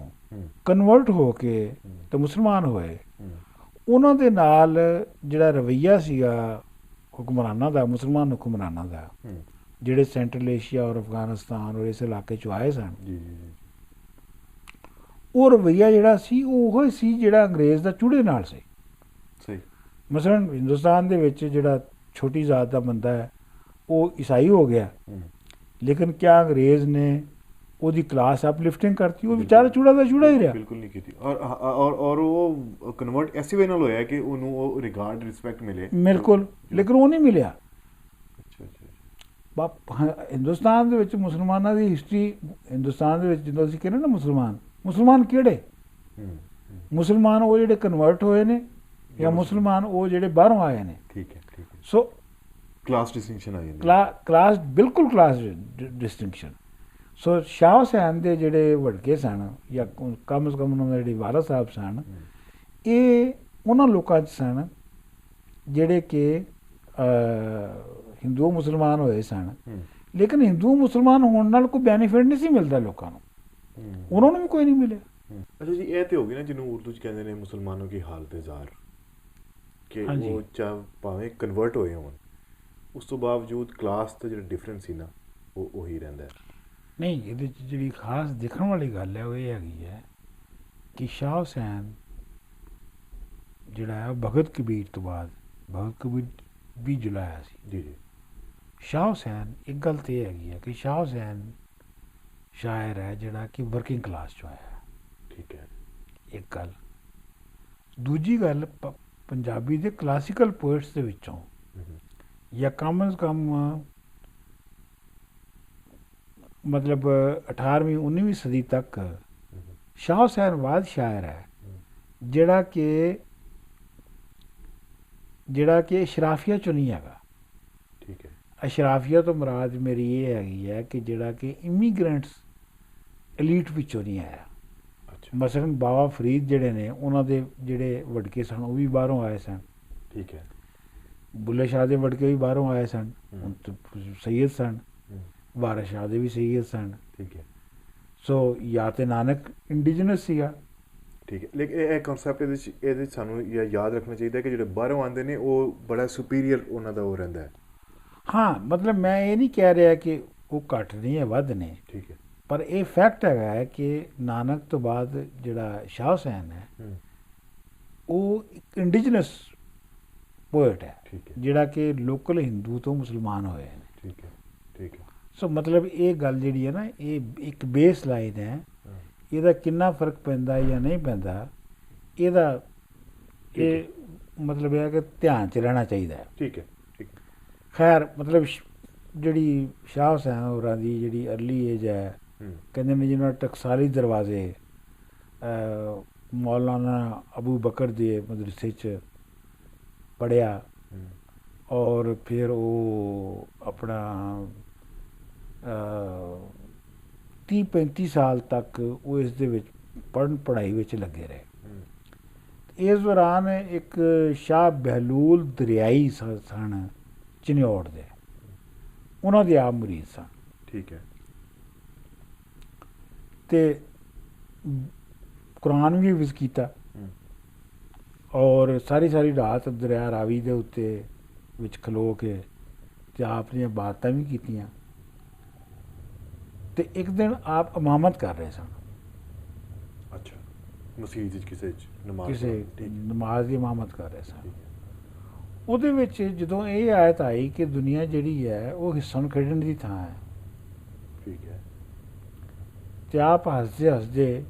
ਕਨਵਰਟ ਹੋ ਕੇ ਤੇ ਮੁਸਲਮਾਨ ਹੋਏ, ਉਹਨਾਂ ਦੇ ਨਾਲ ਜਿਹੜਾ ਰਵੱਈਆ ਸੀਗਾ ਹੁਕਮਰਾਨਾਂ ਦਾ, ਮੁਸਲਮਾਨ ਹੁਕਮਰਾਨਾਂ ਦਾ, ਜਿਹੜੇ ਸੈਂਟਰਲ ਏਸ਼ੀਆ ਔਰ ਅਫਗਾਨਿਸਤਾਨ ਔਰ ਇਸ ਇਲਾਕੇ 'ਚੋਂ ਆਏ ਸਨ, ਉਹ ਰਵੱਈਆ ਜਿਹੜਾ ਸੀ ਉਹ ਸੀ ਜਿਹੜਾ ਅੰਗਰੇਜ਼ ਦਾ ਚੂੜੇ ਨਾਲ ਸੀ। ਸਹੀ। ਮਸਲਨ ਹਿੰਦੁਸਤਾਨ ਦੇ ਵਿੱਚ ਜਿਹੜਾ ਛੋਟੀ ਜ਼ਾਤ ਦਾ ਬੰਦਾ ਹੈ ਉਹ ਈਸਾਈ ਹੋ ਗਿਆ, ਲੇਕਿਨ ਕਿਆ ਅੰਗਰੇਜ਼ ਨੇ ਉਹਦੀ ਕਲਾਸ ਅਪਲਿਫਟਿੰਗ ਕਰਤੀ? ਉਹ ਵਿਚਾਰਾ ਚੂੜਾ ਦਾ ਚੂੜਾ ਹੀ ਰਿਹਾ। ਬਿਲਕੁਲ ਨਹੀਂ ਕੀਤੀ। ਔਰ ਉਹ ਕਨਵਰਟ ਐਸੀ ਵੇ ਨਾਲ ਹੋਇਆ ਕਿ ਉਹਨੂੰ ਉਹ ਰਿਗਾਰਡ ਰਿਸਪੈਕਟ ਮਿਲੇ। ਬਿਲਕੁਲ, ਲੇਕਿਨ ਉਹ ਨਹੀਂ ਮਿਲਿਆ। ਅੱਛਾ ਅੱਛਾ। ਹਿੰਦੁਸਤਾਨ ਦੇ ਵਿੱਚ ਮੁਸਲਮਾਨਾਂ ਦੀ ਹਿਸਟਰੀ, ਹਿੰਦੁਸਤਾਨ ਦੇ ਵਿੱਚ ਜਦੋਂ ਅਸੀਂ ਕਹਿੰਦੇ ਨਾ ਮੁਸਲਮਾਨ ਕਿਹੜੇ? ਮੁਸਲਮਾਨ ਉਹ ਜਿਹੜੇ ਕਨਵਰਟ ਹੋਏ ਨੇ, ਜਾਂ ਮੁਸਲਮਾਨ ਉਹ ਜਿਹੜੇ ਬਾਹਰੋਂ ਆਏ ਨੇ? ਠੀਕ ਹੈ ਠੀਕ ਹੈ। ਸੋ ਕਲਾਸ ਡਿਸਟਿੰਕਸ਼ਨ ਆ ਜਾਂਦੀ, ਕਲਾਸ, ਬਿਲਕੁਲ ਕਲਾਸ ਡਿਸਟਿੰਕਸ਼ਨ। ਸੋ ਸ਼ਾਹ ਹੁਸੈਨ ਦੇ ਜਿਹੜੇ ਵਡਕੇ ਸਨ, ਜਾਂ ਕਮ ਸੇ ਕਮ ਉਹਨਾਂ ਦੇ ਜਿਹੜੇ ਵਾਰਸ ਸਾਹਿਬ ਸਨ, ਇਹ ਉਹਨਾਂ ਲੋਕਾਂ 'ਚ ਸਨ ਜਿਹੜੇ ਕਿ ਹਿੰਦੂ ਮੁਸਲਮਾਨ ਹੋਏ ਸਨ, ਲੇਕਿਨ ਹਿੰਦੂ ਮੁਸਲਮਾਨ ਹੋਣ ਨਾਲ ਕੋਈ ਬੈਨੀਫਿਟ ਨਹੀਂ ਸੀ ਮਿਲਦਾ ਲੋਕਾਂ ਨੂੰ, ਉਹਨਾਂ ਨੂੰ ਵੀ ਕੋਈ ਨਹੀਂ ਮਿਲਿਆ। ਅੱਛਾ ਜੀ, ਇਹ ਤੇ ਹੋ ਗਈ ਨਾ ਜਿਹਨੂੰ ਉਰਦੂ 'ਚ ਕਹਿੰਦੇ ਨੇ ਮੁਸਲਮਾਨੋਂ ਕੀ ਹਾਲਤ ਜ਼ਾਰ, ਕਿ ਉਹ ਚਾਹ ਭਾਵੇਂ ਕਨਵਰਟ ਹੋਏ ਹੋਣ, ਉਸ ਤੋਂ ਬਾਵਜੂਦ ਕਲਾਸ ਦਾ ਜਿਹੜਾ ਡਿਫਰੈਂਸ ਸੀ ਨਾ ਉਹ ਉਹੀ ਰਹਿੰਦਾ। ਨਹੀਂ, ਇਹਦੇ 'ਚ ਜਿਹੜੀ ਖਾਸ ਦੇਖਣ ਵਾਲੀ ਗੱਲ ਹੈ ਉਹ ਇਹ ਹੈਗੀ ਹੈ ਕਿ ਸ਼ਾਹ ਹੁਸੈਨ ਜਿਹੜਾ ਹੈ ਭਗਤ ਕਬੀਰ ਤੋਂ ਬਾਅਦ, ਭਗਤ ਕਬੀਰ ਵੀ ਜੁਲਾਇਆ ਸੀ। ਜੀ ਜੀ। ਸ਼ਾਹ ਹੁਸੈਨ, ਇੱਕ ਗੱਲ ਤਾਂ ਇਹ ਹੈਗੀ ਹੈ ਕਿ ਸ਼ਾਹ ਹੁਸੈਨ ਸ਼ਾਇਰ ਹੈ ਜਿਹੜਾ ਕਿ ਵਰਕਿੰਗ ਕਲਾਸ 'ਚੋਂ ਆਇਆ। ਠੀਕ ਹੈ, ਇੱਕ ਗੱਲ। ਦੂਜੀ ਗੱਲ, ਪੰਜਾਬੀ ਦੇ ਕਲਾਸੀਕਲ ਪੋਇਟਸ ਦੇ ਵਿੱਚੋਂ, ਜਾਂ ਕਮ ਸੇ ਕਮ ਮਤਲਬ 18ਵੀਂ 19ਵੀਂ ਸਦੀ ਤੱਕ ਸ਼ਾਹ ਹੁਸੈਨ ਬਾਦ ਸ਼ਾਇਰ ਹੈ ਜਿਹੜਾ ਕਿ ਅਸ਼ਰਾਫੀਆ 'ਚੋਂ ਨਹੀਂ ਹੈਗਾ। ਠੀਕ ਹੈ। ਅਸ਼ਰਾਫੀਆ ਤੋਂ ਮੁਰਾਦ ਮੇਰੀ ਇਹ ਹੈਗੀ ਹੈ ਕਿ ਜਿਹੜਾ ਕਿ ਇਮੀਗ੍ਰੈਂਟਸ ਐਲੀਟ ਵਿੱਚੋਂ ਨਹੀਂ ਆਇਆ। ਮਸਲਨ ਬਾਬਾ ਫਰੀਦ ਜਿਹੜੇ ਨੇ, ਉਹਨਾਂ ਦੇ ਜਿਹੜੇ ਵਡਕੇ ਸਨ ਉਹ ਵੀ ਬਾਹਰੋਂ ਆਏ ਸਨ। ਠੀਕ ਹੈ। ਬੁੱਲੇ ਸ਼ਾਹ ਦੇ ਵਡਕੇ ਵੀ ਬਾਹਰੋਂ ਆਏ ਸਨ, ਸੈਯਦ ਸਨ। ਵਾਰਿਸ ਸ਼ਾਹ ਦੇ ਵੀ ਸੈਯਦ ਸਨ। ਠੀਕ ਹੈ। ਸੋ ਜਾਂ ਤੇ ਨਾਨਕ ਇੰਡੀਜਨਸ ਸੀਗਾ। ਠੀਕ ਹੈ, ਲੇਕਿਨ ਇਹ ਕਨਸੈਪਟ ਇਹਦੇ ਸਾਨੂੰ ਯਾਦ ਰੱਖਣਾ ਚਾਹੀਦਾ ਕਿ ਜਿਹੜੇ ਬਾਹਰੋਂ ਆਉਂਦੇ ਨੇ ਉਹ ਬੜਾ ਸੁਪੀਰੀਅਰ ਉਹਨਾਂ ਦਾ ਉਹ ਰਹਿੰਦਾ ਹੈ। ਹਾਂ, ਮਤਲਬ ਮੈਂ ਇਹ ਨਹੀਂ ਕਹਿ ਰਿਹਾ ਕਿ ਉਹ ਘੱਟ ਨਹੀਂ ਹੈ, ਵੱਧ ਨੇ। ਠੀਕ ਹੈ। ਪਰ ਇਹ ਫੈਕਟ ਹੈਗਾ ਹੈ ਕਿ ਨਾਨਕ ਤੋਂ ਬਾਅਦ ਜਿਹੜਾ ਸ਼ਾਹ ਹੁਸੈਨ ਹੈ ਉਹ ਇੱਕ ਇੰਡੀਜਨਸ ਪੋਇਟ ਹੈ, ਜਿਹੜਾ ਕਿ ਲੋਕਲ ਹਿੰਦੂ ਤੋਂ ਮੁਸਲਮਾਨ ਹੋਏ ਨੇ। ਠੀਕ ਹੈ ਠੀਕ ਹੈ। ਸੋ ਮਤਲਬ ਇਹ ਗੱਲ ਜਿਹੜੀ ਹੈ ਨਾ, ਇਹ ਇੱਕ ਬੇਸ ਲਾਈਨ ਹੈ। ਇਹਦਾ ਕਿੰਨਾ ਫਰਕ ਪੈਂਦਾ ਜਾਂ ਨਹੀਂ ਪੈਂਦਾ, ਇਹਦਾ ਇਹ ਮਤਲਬ ਇਹ ਹੈ ਕਿ ਧਿਆਨ 'ਚ ਰਹਿਣਾ ਚਾਹੀਦਾ ਹੈ। ਠੀਕ ਹੈ ਠੀਕ ਹੈ। ਖੈਰ ਮਤਲਬ ਜਿਹੜੀ ਸ਼ਾਹ ਹੁਸੈਨ ਹੋਰਾਂ ਦੀ ਜਿਹੜੀ ਅਰਲੀ ਏਜ ਹੈ, ਕਹਿੰਦੇ ਨੇ ਜਿਹਨਾਂ ਟਕਸਾਲੀ ਦਰਵਾਜ਼ੇ ਮੌਲਾਨਾ ਅਬੂ ਬਕਰ ਦੇ ਮਦਰਸੇ 'ਚ ਪੜ੍ਹਿਆ, ਔਰ ਫਿਰ ਉਹ ਆਪਣਾ 30-35 ਸਾਲ ਤੱਕ ਉਹ ਇਸ ਦੇ ਵਿੱਚ ਪੜ੍ਹਾਈ ਵਿੱਚ ਲੱਗੇ ਰਹੇ। ਇਸ ਦੌਰਾਨ ਇੱਕ ਸ਼ਾਹ ਬਹਿਲੂਲ ਦਰਿਆਈ ਸਨ ਚਨਿਓੜ ਦੇ, ਉਹਨਾਂ ਦੇ ਆਪ ਮੁਰੀਦ ਸਨ। ਠੀਕ ਹੈ। ਤੇ ਕੁਰਾਨ ਵੀ ਹਿਫਜ਼ ਕੀਤਾ ਔਰ ਸਾਰੀ ਰਾਤ ਦਰਿਆ ਰਾਵੀ ਦੇ ਉੱਤੇ ਵਿੱਚ ਖਲੋ ਕੇ ਤੇ ਆਪ ਦੀਆਂ ਬਾਤਾਂ ਵੀ ਕੀਤੀਆਂ। ਤੇ ਇੱਕ ਦਿਨ ਆਪ ਇਮਾਮਤ ਕਰ ਰਹੇ ਸਨ। ਅੱਛਾ, ਮਸਜਿਦ ਵਿੱਚ ਕਿਸੇ ਨਮਾਜ਼ ਦੀ ਇਮਾਮਤ ਕਰ ਰਹੇ ਸਨ। ਉਹਦੇ ਵਿੱਚ ਜਦੋਂ ਇਹ ਆਇਤ ਆਈ ਕਿ ਦੁਨੀਆ ਜਿਹੜੀ ਹੈ ਉਹ ਹਿੱਸਣ ਖੇਡਣ ਦੀ ਥਾਂ ਹੈ, ਠੀਕ ਹੈ, ਤੇ ਆਪ ਹੱਸਦੇ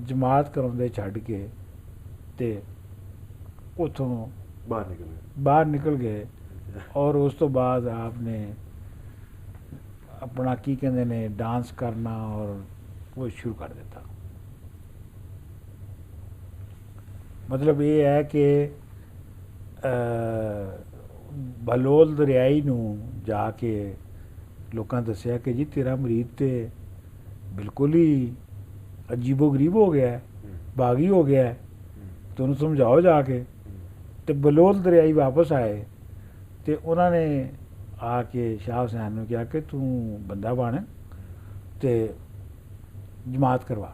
ਜਮਾਤ ਕਰਾਉਂਦੇ ਛੱਡ ਕੇ ਤੇ ਉੱਥੋਂ ਬਾਹਰ ਨਿਕਲ ਗਏ। ਔਰ ਉਸ ਤੋਂ ਬਾਅਦ ਆਪ ਨੇ ਆਪਣਾ ਕੀ ਕਹਿੰਦੇ ਨੇ ਡਾਂਸ ਕਰਨਾ ਔਰ ਉਹ ਸ਼ੁਰੂ ਕਰ ਦਿੱਤਾ। ਮਤਲਬ ਇਹ ਹੈ ਕਿ ਬਲੋਲ ਦਰਿਆਈ ਨੂੰ ਜਾ ਕੇ ਲੋਕਾਂ ਦੱਸਿਆ ਕਿ ਜੀ ਤੇਰਾ ਮੁਰੀਦ ਤੇ ਬਿਲਕੁਲ ਹੀ ਅਜੀਬੋ ਗਰੀਬ ਹੋ ਗਿਆ, ਬਾਗੀ ਹੋ ਗਿਆ, ਤੁਹਾਨੂੰ ਸਮਝਾਓ ਜਾ ਕੇ। ਤੇ ਬਲੋਲ ਦਰਿਆਈ ਵਾਪਸ ਆਏ ਤੇ ਉਹਨਾਂ ਨੇ ਆ ਕੇ ਸ਼ਾਹ ਹੁਸੈਨ ਨੂੰ ਕਿਹਾ ਕਿ ਤੂੰ ਬੰਦਾ ਬਣ ਤੇ ਜਮਾਤ ਕਰਵਾ।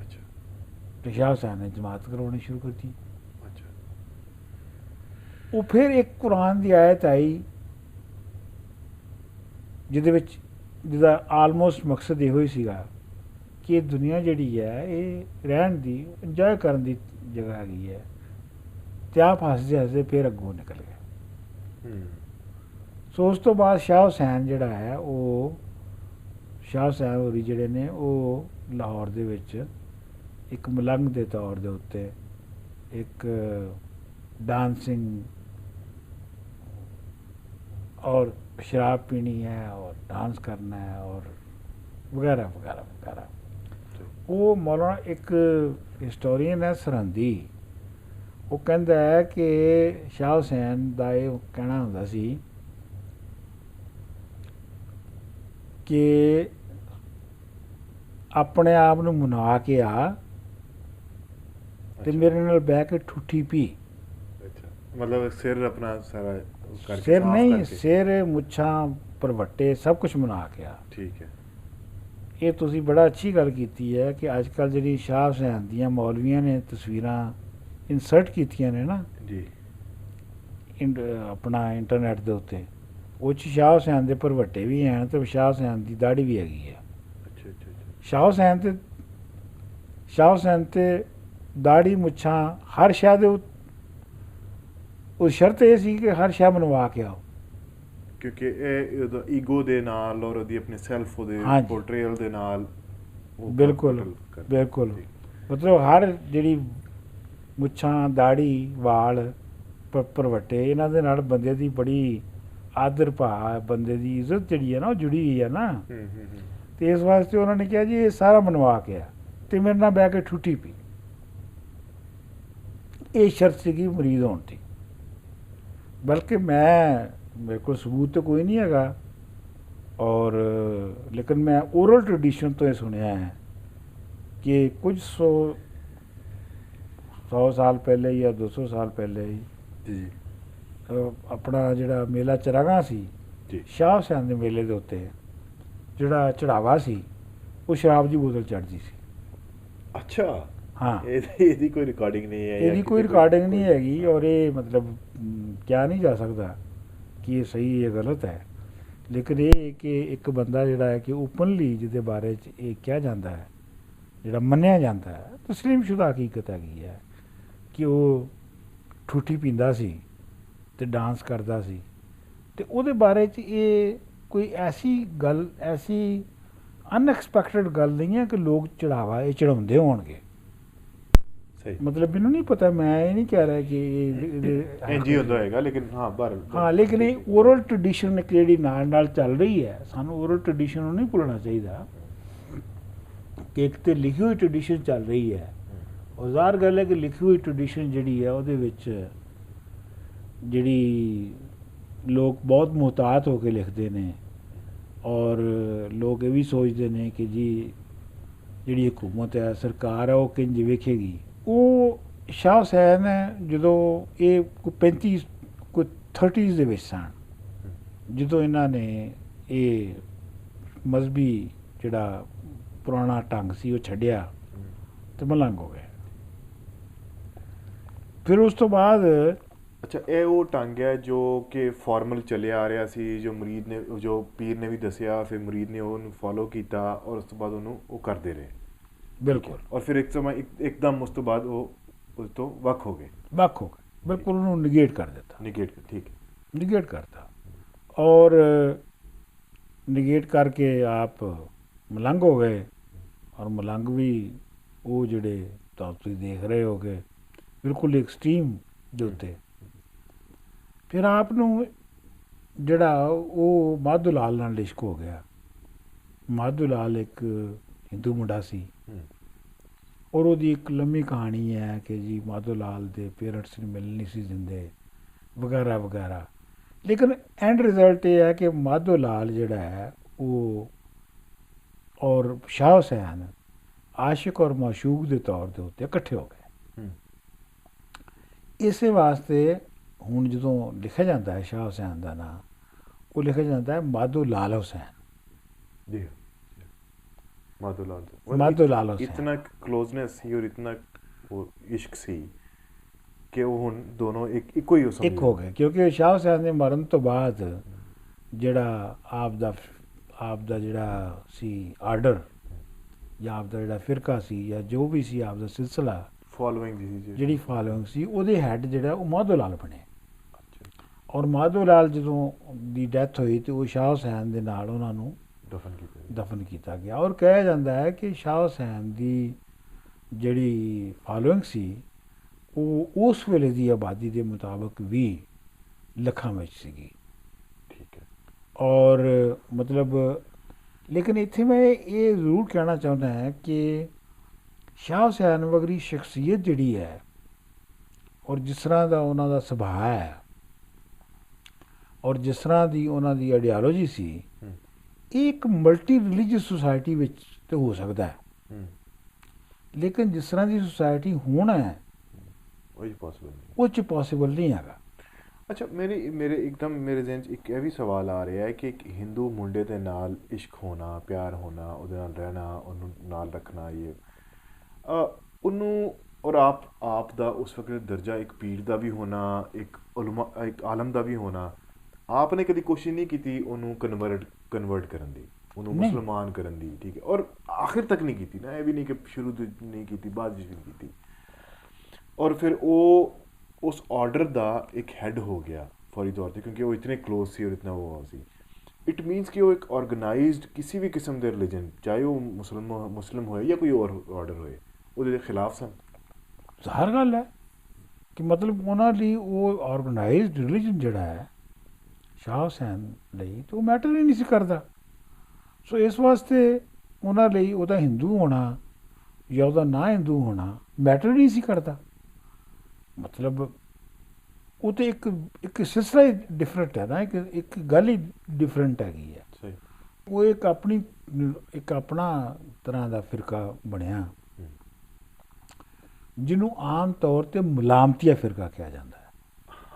ਅੱਛਾ। ਤੇ ਸ਼ਾਹ ਹੁਸੈਨ ਨੇ ਜਮਾਤ ਕਰਵਾਉਣੀ ਸ਼ੁਰੂ ਕਰਤੀ। ਅੱਛਾ। ਉਹ ਫਿਰ ਇੱਕ ਕੁਰਾਨ ਦੀ ਆਇਤ ਆਈ ਜਿਹਦਾ ਆਲਮੋਸਟ ਮਕਸਦ ਇਹੋ ਹੀ ਸੀਗਾ ਕਿ ਦੁਨੀਆ ਜਿਹੜੀ ਹੈ ਇਹ ਰਹਿਣ ਦੀ, ਇੰਜੋਏ ਕਰਨ ਦੀ ਜਗ੍ਹਾ ਹੈਗੀ ਹੈ। ਤੇ ਆਪ ਹੱਸਦੇ ਫਿਰ ਅੱਗੋਂ ਨਿਕਲ ਗਏ। ਸੋ ਉਸ ਤੋਂ ਬਾਅਦ ਸ਼ਾਹ ਹੁਸੈਨ ਜਿਹੜਾ ਹੈ ਉਹ ਸ਼ਾਹ ਹੁਸੈਨ ਹੋਰੀ ਜਿਹੜੇ ਨੇ ਉਹ ਲਾਹੌਰ ਦੇ ਵਿੱਚ ਇੱਕ ਮਲੰਗ ਦੇ ਤੌਰ ਦੇ ਉੱਤੇ ਇੱਕ ਡਾਂਸਿੰਗ ਔਰ ਸ਼ਰਾਬ ਪੀਣੀ ਹੈ ਔਰ ਡਾਂਸ ਕਰਨਾ ਹੈ ਔਰ ਵਗੈਰਾ ਵਗੈਰਾ ਵਗੈਰਾ। ਉਹ ਮੌਲਾਨਾ ਇੱਕ ਹਿਸਟੋਰੀਅਨ ਹੈ ਸਰਹੰਦੀ, ਉਹ ਕਹਿੰਦਾ ਹੈ ਕਿ ਸ਼ਾਹ ਹੁਸੈਨ ਦਾ ਇਹ ਕਹਿਣਾ ਹੁੰਦਾ ਸੀ ਕਿ ਆਪਣੇ ਆਪ ਨੂੰ ਮਨਾ ਕੇ ਆ ਤੇ ਮੇਰੇ ਨਾਲ ਬਹਿ ਕੇ ਠੂਠੀ ਪੀ। ਅੱਛਾ, ਮਤਲਬ ਸਿਰ ਆਪਣਾ ਸਾਰਾ ਸਿਰ ਨਹੀਂ, ਸਿਰ ਮੁੱਛਾਂ ਭਰਵੱਟੇ ਸਭ ਕੁਝ ਮਨਾ ਕੇ ਆ। ਠੀਕ ਹੈ। ਇਹ ਤੁਸੀਂ ਬੜਾ ਅੱਛੀ ਗੱਲ ਕੀਤੀ ਹੈ ਕਿ ਅੱਜ ਕੱਲ੍ਹ ਜਿਹੜੀ ਸ਼ਾਹ ਹੁਸੈਨ ਦੀਆਂ ਮੌਲਵੀਆਂ ਨੇ ਤਸਵੀਰਾਂ ਇਨਸਰਟ ਕੀਤੀਆਂ ਨੇ ਨਾ ਜੀ ਆਪਣਾ ਇੰਟਰਨੈਟ ਦੇ ਉੱਤੇ, ਉਹ 'ਚ ਸ਼ਾਹ ਹੁਸੈਨ ਦੇ ਭਰਵੱਟੇ ਵੀ ਹਨ ਤੇ ਸ਼ਾਹ ਹੁਸੈਨ ਦੀ ਦਾੜੀ ਵੀ ਹੈਗੀ ਹੈ। ਅੱਛਾ ਅੱਛਾ ਅੱਛਾ। ਸ਼ਾਹ ਹੁਸੈਨ ਤੇ ਦਾੜੀ ਮੁੱਛਾਂ ਹਰ ਸ਼ਾਹ ਦੇ ਉਹ ਸ਼ਰਤ ਇਹ ਸੀ ਕਿ ਹਰ ਸ਼ਾਹ ਬਣਵਾ ਕੇ ਆਓ, ਕਿਉਂਕਿ ਇਹ ਉਹਦਾ ਈਗੋ ਦੇ ਨਾਲ ਔਰ ਉਹਦੀ ਆਪਣੀ ਸੈਲਫ ਉਹਦੇ ਪੋਰਟਰੇਲ ਦੇ ਨਾਲ ਬਿਲਕੁਲ ਮਤਲਬ ਹਰ ਜਿਹੜੀ ਮੁੱਛਾਂ ਦਾੜੀ ਵਾਲ ਭਰਵੱਟੇ ਇਹਨਾਂ ਦੇ ਨਾਲ ਬੰਦੇ ਦੀ ਬੜੀ ਆਦਰ ਭਾ, ਬੰਦੇ ਦੀ ਇੱਜ਼ਤ ਜਿਹੜੀ ਹੈ ਨਾ ਉਹ ਜੁੜੀ ਹੋਈ ਹੈ ਨਾ। ਤੇ ਇਸ ਵਾਸਤੇ ਉਹਨਾਂ ਨੇ ਕਿਹਾ ਜੀ ਇਹ ਸਾਰਾ ਬਣਵਾ ਕੇ ਆ ਤੇ ਮੇਰੇ ਨਾਲ ਬਹਿ ਕੇ ਠੂਠੀ ਪੀ। ਇਹ ਸ਼ਰਤ ਸੀਗੀ ਮੁਰੀਦ ਹੋਣ ਦੀ। ਬਲਕਿ ਮੇਰੇ ਕੋਲ ਸਬੂਤ ਤਾਂ ਕੋਈ ਨਹੀਂ ਹੈਗਾ ਔਰ ਲੇਕਿਨ ਮੈਂ ਓਰਲ ਟ੍ਰੈਡੀਸ਼ਨ ਤੋਂ ਇਹ ਸੁਣਿਆ ਹੈ ਕਿ ਕੁਝ 100 ਸਾਲ ਪਹਿਲੇ ਜਾਂ 200 ਸਾਲ ਪਹਿਲੇ ਜੀ ਆਪਣਾ ਜਿਹੜਾ ਮੇਲਾ ਚਰਾਗਾਂ ਸੀ ਸ਼ਾਹ ਹੁਸੈਨ ਦੇ ਮੇਲੇ ਦੇ ਉੱਤੇ ਜਿਹੜਾ ਚੜਾਵਾ ਸੀ ਉਹ ਸ਼ਰਾਬ ਦੀ ਬੋਤਲ ਚੜ੍ਹਦੀ ਸੀ। ਅੱਛਾ। ਹਾਂ, ਇਹਦੀ ਕੋਈ ਰਿਕਾਰਡਿੰਗ ਨਹੀਂ ਹੈ, ਇਹਦੀ ਕੋਈ ਰਿਕਾਰਡਿੰਗ ਨਹੀਂ ਹੈਗੀ ਔਰ ਇਹ ਮਤਲਬ ਕਿਹਾ ਨਹੀਂ ਜਾ ਸਕਦਾ ਕਿ ਇਹ ਸਹੀ ਜਾਂ ਗਲਤ ਹੈ। ਲੇਕਿਨ ਇਹ ਕਿ ਇੱਕ ਬੰਦਾ ਜਿਹੜਾ ਹੈ ਕਿ ਓਪਨਲੀ ਜਿਹਦੇ ਬਾਰੇ 'ਚ ਇਹ ਕਿਹਾ ਜਾਂਦਾ ਹੈ, ਜਿਹੜਾ ਮੰਨਿਆ ਜਾਂਦਾ ਹੈ, ਤਸਲੀਮਸ਼ੁਦਾ ਹਕੀਕਤ ਹੈਗੀ ਹੈ ਕਿ ਉਹ ਠੂਠੀ ਪੀਂਦਾ ਸੀ ਤੇ ਡਾਂਸ ਕਰਦਾ ਸੀ। ਤੇ ਉਹਦੇ ਬਾਰੇ 'ਚ ਇਹ ਕੋਈ ਐਸੀ ਗੱਲ, ਐਸੀ ਅਨਐਕਸਪੈਕਟਡ ਗੱਲ ਨਹੀਂ ਹੈ ਕਿ ਲੋਕ ਚੜਾਵਾ ਇਹ ਚੜਾਉਂਦੇ ਹੋਣਗੇ। ਸਹੀ ਮਤਲਬ ਮੈਨੂੰ ਨਹੀਂ ਪਤਾ, ਮੈਂ ਇਹ ਨਹੀਂ ਕਹਿ ਰਿਹਾ ਕਿ ਇੰਜ ਹੀ ਹੁੰਦਾ ਹੋਏਗਾ, ਲੇਕਿਨ ਹਾਂ ਲੇਕਿਨ ਇਹ ਓਰਲ ਟ੍ਰੈਡੀਸ਼ਨ ਇੱਕ ਜਿਹੜੀ ਨਾਲ ਨਾਲ ਚੱਲ ਰਹੀ ਹੈ, ਸਾਨੂੰ ਓਰਲ ਟ੍ਰੈਡੀਸ਼ਨ ਨੂੰ ਨਹੀਂ ਭੁੱਲਣਾ ਚਾਹੀਦਾ ਕਿ ਇੱਕ ਤੇ ਲਿਖੀ ਹੋਈ ਟ੍ਰੈਡੀਸ਼ਨ ਚੱਲ ਰਹੀ ਹੈ। ਔਰ ਜ਼ਾਹਰ ਗੱਲ ਹੈ ਕਿ ਲਿਖੀ ਹੋਈ ਟ੍ਰੈਡੀਸ਼ਨ ਜਿਹੜੀ ਹੈ ਉਹਦੇ ਵਿੱਚ ਜਿਹੜੀ ਲੋਕ ਬਹੁਤ ਮੁਹਤਾਤ ਹੋ ਕੇ ਲਿਖਦੇ ਨੇ, ਔਰ ਲੋਕ ਇਹ ਵੀ ਸੋਚਦੇ ਨੇ ਕਿ ਜੀ ਜਿਹੜੀ ਹਕੂਮਤ ਹੈ, ਸਰਕਾਰ ਹੈ, ਉਹ ਕਿੰਜ ਵੇਖੇਗੀ। ਉਹ ਸ਼ਾਹ ਹੁਸੈਨ ਜਦੋਂ ਇਹ ਕੋਈ 35 ਕੋਈ 30s ਦੇ ਵਿੱਚ ਸਨ, ਜਦੋਂ ਇਹਨਾਂ ਨੇ ਇਹ ਮਜ਼ਹਬੀ ਜਿਹੜਾ ਪੁਰਾਣਾ ਢੰਗ ਸੀ ਉਹ ਛੱਡਿਆ ਤੇ ਮਲੰਗ ਹੋ ਗਏ। ਫਿਰ ਉਸ ਤੋਂ ਬਾਅਦ ਅੱਛਾ, ਇਹ ਉਹ ਢੰਗ ਹੈ ਜੋ ਕਿ ਫਾਰਮਲ ਚੱਲਿਆ ਆ ਰਿਹਾ ਸੀ, ਜੋ ਮੁਰੀਦ ਨੇ, ਜੋ ਪੀਰ ਨੇ ਵੀ ਦੱਸਿਆ, ਫਿਰ ਮੁਰੀਦ ਨੇ ਉਹਨੂੰ ਫੋਲੋ ਕੀਤਾ ਔਰ ਉਸ ਤੋਂ ਬਾਅਦ ਉਹਨੂੰ ਉਹ ਕਰਦੇ ਰਹੇ। ਬਿਲਕੁਲ। ਔਰ ਫਿਰ ਇੱਕ ਸਮਾਂ ਇੱਕਦਮ ਉਸ ਤੋਂ ਬਾਅਦ ਉਹ ਉਸ ਤੋਂ ਵੱਖ ਹੋ ਗਏ। ਬਿਲਕੁਲ ਉਹਨੂੰ ਨਿਗੇਟ ਕਰ ਦਿੱਤਾ। ਠੀਕ ਹੈ, ਨਿਗੇਟ ਕਰਤਾ ਔਰ ਨਿਗੇਟ ਕਰਕੇ ਆਪ ਮਲੰਗ ਹੋ ਗਏ। ਔਰ ਮਲੰਗ ਵੀ ਉਹ ਜਿਹੜੇ ਤੁਸੀਂ ਦੇਖ ਰਹੇ ਹੋ ਕਿ ਬਿਲਕੁਲ ਐਕਸਟ੍ਰੀਮ ਦੇ ਉੱਤੇ। ਫਿਰ ਆਪ ਨੂੰ ਜਿਹੜਾ ਉਹ ਮਾਧੋ ਲਾਲ ਨਾਲ ਇਸ਼ਕ ਹੋ ਗਿਆ। ਮਾਧੋ ਲਾਲ ਇੱਕ ਹਿੰਦੂ ਮੁੰਡਾ ਸੀ ਔਰ ਉਹਦੀ ਇੱਕ ਲੰਮੀ ਕਹਾਣੀ ਹੈ ਕਿ ਜੀ ਮਾਧੋ ਲਾਲ ਦੇ ਪੇਰੈਂਟਸ ਨੂੰ ਮਿਲਣ ਨਹੀਂ ਸੀ ਦਿੰਦੇ ਵਗੈਰਾ ਵਗੈਰਾ। ਲੇਕਿਨ ਐਂਡ ਰਿਜ਼ਲਟ ਇਹ ਹੈ ਕਿ ਮਾਧੋ ਲਾਲ ਜਿਹੜਾ ਹੈ ਉਹ ਔਰ ਸ਼ਾਹ ਹੁਸੈਨ ਆਸ਼ਿਕ ਔਰ ਮਾਸ਼ੂਕ ਦੇ ਤੌਰ ਦੇ ਉੱਤੇ ਇਕੱਠੇ ਹੋ ਗਏ। ਇਸੇ ਵਾਸਤੇ ਹੁਣ ਜਦੋਂ ਲਿਖਿਆ ਜਾਂਦਾ ਹੈ ਸ਼ਾਹ ਹੁਸੈਨ ਦਾ ਨਾਂ, ਉਹ ਲਿਖਿਆ ਜਾਂਦਾ ਹੈ ਮਾਧੋ ਲਾਲ ਹੁਸੈਨ। ਜੀ, ਮਾਧੋ ਲਾਲ ਹੁਸੈਨ। ਇਤਨਾ ਕਲੋਜ਼ਨੈਸ ਸੀ ਔਰ ਇਤਨਾ ਉਹ ਇਸ਼ਕ ਸੀ ਕਿ ਉਹ ਹੁਣ ਦੋਨੋਂ ਇੱਕੋ ਹੀ ਹੋ ਗਏ। ਕਿਉਂਕਿ ਸ਼ਾਹ ਹੁਸੈਨ ਦੇ ਮਰਨ ਤੋਂ ਬਾਅਦ ਜਿਹੜਾ ਆਪ ਦਾ ਜਿਹੜਾ ਸੀ ਆਰਡਰ ਜਾਂ ਆਪ ਦਾ ਜਿਹੜਾ ਫਿਰਕਾ ਸੀ ਜਾਂ ਜੋ ਵੀ ਸੀ ਆਪ ਦਾ ਸਿਲਸਿਲਾ, ਜਿਹੜੀ ਫਾਲੋਇੰਗ ਸੀ, ਉਹਦੇ ਹੈੱਡ ਜਿਹੜਾ ਉਹ ਮਾਧੋ ਲਾਲ ਬਣੇ। ਔਰ ਮਾਧੋ ਲਾਲ ਜਦੋਂ ਦੀ ਡੈਥ ਹੋਈ ਤੇ ਉਹ ਸ਼ਾਹ ਹੁਸੈਨ ਦੇ ਨਾਲ ਉਹਨਾਂ ਨੂੰ ਦਫਨ ਕੀਤਾ ਗਿਆ। ਔਰ ਕਿਹਾ ਜਾਂਦਾ ਹੈ ਕਿ ਸ਼ਾਹ ਹੁਸੈਨ ਦੀ ਜਿਹੜੀ ਫਾਲੋਇੰਗ ਸੀ ਉਹ ਉਸ ਵੇਲੇ ਦੀ ਆਬਾਦੀ ਦੇ ਮੁਤਾਬਕ 20 ਲੱਖਾਂ ਵਿੱਚ ਸੀਗੀ। ਠੀਕ ਹੈ। ਔਰ ਮਤਲਬ ਲੇਕਿਨ ਇੱਥੇ ਮੈਂ ਇਹ ਜ਼ਰੂਰ ਕਹਿਣਾ ਚਾਹੁੰਦਾ ਹਾਂ ਕਿ ਸ਼ਾਹ ਹੁਸੈਨ ਵਰਗੀ ਸ਼ਖਸੀਅਤ ਜਿਹੜੀ ਹੈ ਔਰ ਜਿਸ ਤਰ੍ਹਾਂ ਦਾ ਉਹਨਾਂ ਦਾ ਸੁਭਾਅ ਹੈ ਔਰ ਜਿਸ ਤਰ੍ਹਾਂ ਦੀ ਉਹਨਾਂ ਦੀ ਆਈਡੀਓਲੋਜੀ ਸੀ, ਇਹ ਇੱਕ ਮਲਟੀ ਰਿਲੀਜੀਅਸ ਸੁਸਾਇਟੀ ਵਿੱਚ ਤੇ ਹੋ ਸਕਦਾ ਹੈ। ਲੇਕਿਨ ਜਿਸ ਤਰ੍ਹਾਂ ਦੀ ਸੁਸਾਇਟੀ ਹੁਣ ਹੈ ਉਹ 'ਚ ਪੋਸੀਬਲ ਨਹੀਂ ਹੈਗਾ। ਅੱਛਾ, ਮੇਰੇ ਜ਼ਿਹਨ 'ਚ ਇੱਕ ਇਹ ਵੀ ਸਵਾਲ ਆ ਰਿਹਾ ਹੈ ਕਿ ਇੱਕ ਹਿੰਦੂ ਮੁੰਡੇ ਦੇ ਨਾਲ ਇਸ਼ਕ ਹੋਣਾ, ਪਿਆਰ ਹੋਣਾ, ਉਹਦੇ ਨਾਲ ਰਹਿਣਾ, ਉਹਨੂੰ ਨਾਲ ਰੱਖਣਾ, ਉਹਨੂੰ ਔਰ ਆਪ ਦਾ ਉਸ ਵਕਤ ਦਰਜਾ ਇੱਕ ਪੀਰ ਦਾ ਵੀ ਹੋਣਾ, ਇੱਕ ਆਲਮ ਦਾ ਵੀ ਹੋਣਾ, ਆਪ ਨੇ ਕਦੀ ਕੋਸ਼ਿਸ਼ ਨਹੀਂ ਕੀਤੀ ਉਹਨੂੰ ਕਨਵਰਟ ਕਰਨ ਦੀ, ਉਹਨੂੰ ਮੁਸਲਮਾਨ ਕਰਨ ਦੀ। ਠੀਕ ਹੈ। ਔਰ ਆਖਿਰ ਤੱਕ ਨਹੀਂ ਕੀਤੀ ਨਾ, ਇਹ ਵੀ ਨਹੀਂ ਕਿ ਸ਼ੁਰੂ ਤੋਂ ਨਹੀਂ ਕੀਤੀ, ਬਾਅਦ ਵਿੱਚ ਵੀ ਨਹੀਂ ਕੀਤੀ। ਔਰ ਫਿਰ ਉਹ ਉਸ ਆਰਡਰ ਦਾ ਇੱਕ ਹੈੱਡ ਹੋ ਗਿਆ ਫੌਰੀ ਤੌਰ 'ਤੇ, ਕਿਉਂਕਿ ਉਹ ਇਤਨੇ ਕਲੋਜ਼ ਸੀ ਔਰ ਇਤਨਾ ਉਹ ਸੀ। ਇਟ ਮੀਨਸ ਕਿ ਉਹ ਇੱਕ ਆਰਗੇਨਾਈਜ਼ਡ ਕਿਸੇ ਵੀ ਕਿਸਮ ਦੇ ਰਿਲੀਜਨ, ਚਾਹੇ ਉਹ ਮੁਸਲਿਮ ਹੋਏ ਜਾਂ ਕੋਈ ਹੋਰ ਆਰਡਰ ਹੋਏ, ਉਹਦੇ ਦੇ ਖਿਲਾਫ ਸਨ। ਜ਼ਾਹਰ ਗੱਲ ਹੈ ਕਿ ਮਤਲਬ ਉਹਨਾਂ ਲਈ ਉਹ ਆਰਗੇਨਾਈਜ਼ਡ ਰਿਲੀਜਨ ਜਿਹੜਾ ਹੈ ਸ਼ਾਹ ਹੁਸੈਨ ਲਈ ਤਾਂ ਉਹ ਮੈਟਰ ਹੀ ਨਹੀਂ ਸੀ ਕਰਦਾ। ਸੋ ਇਸ ਵਾਸਤੇ ਉਹਨਾਂ ਲਈ ਉਹਦਾ ਹਿੰਦੂ ਹੋਣਾ ਜਾਂ ਉਹਦਾ ਨਾ ਹਿੰਦੂ ਹੋਣਾ ਮੈਟਰ ਨਹੀਂ ਸੀ ਕਰਦਾ। ਮਤਲਬ ਉਹ ਤਾਂ ਇੱਕ ਸਿਲਸਿਲਾ ਹੀ ਡਿਫਰੈਂਟ ਹੈ ਨਾ, ਇੱਕ ਗੱਲ ਹੀ ਡਿਫਰੈਂਟ ਹੈਗੀ ਹੈ। ਉਹ ਇੱਕ ਆਪਣਾ ਤਰ੍ਹਾਂ ਦਾ ਫਿਰਕਾ ਬਣਿਆ ਜਿਹਨੂੰ ਆਮ ਤੌਰ 'ਤੇ ਮੁਲਾਮਤੀਆ ਫਿਰਕਾ ਕਿਹਾ ਜਾਂਦਾ ਹੈ।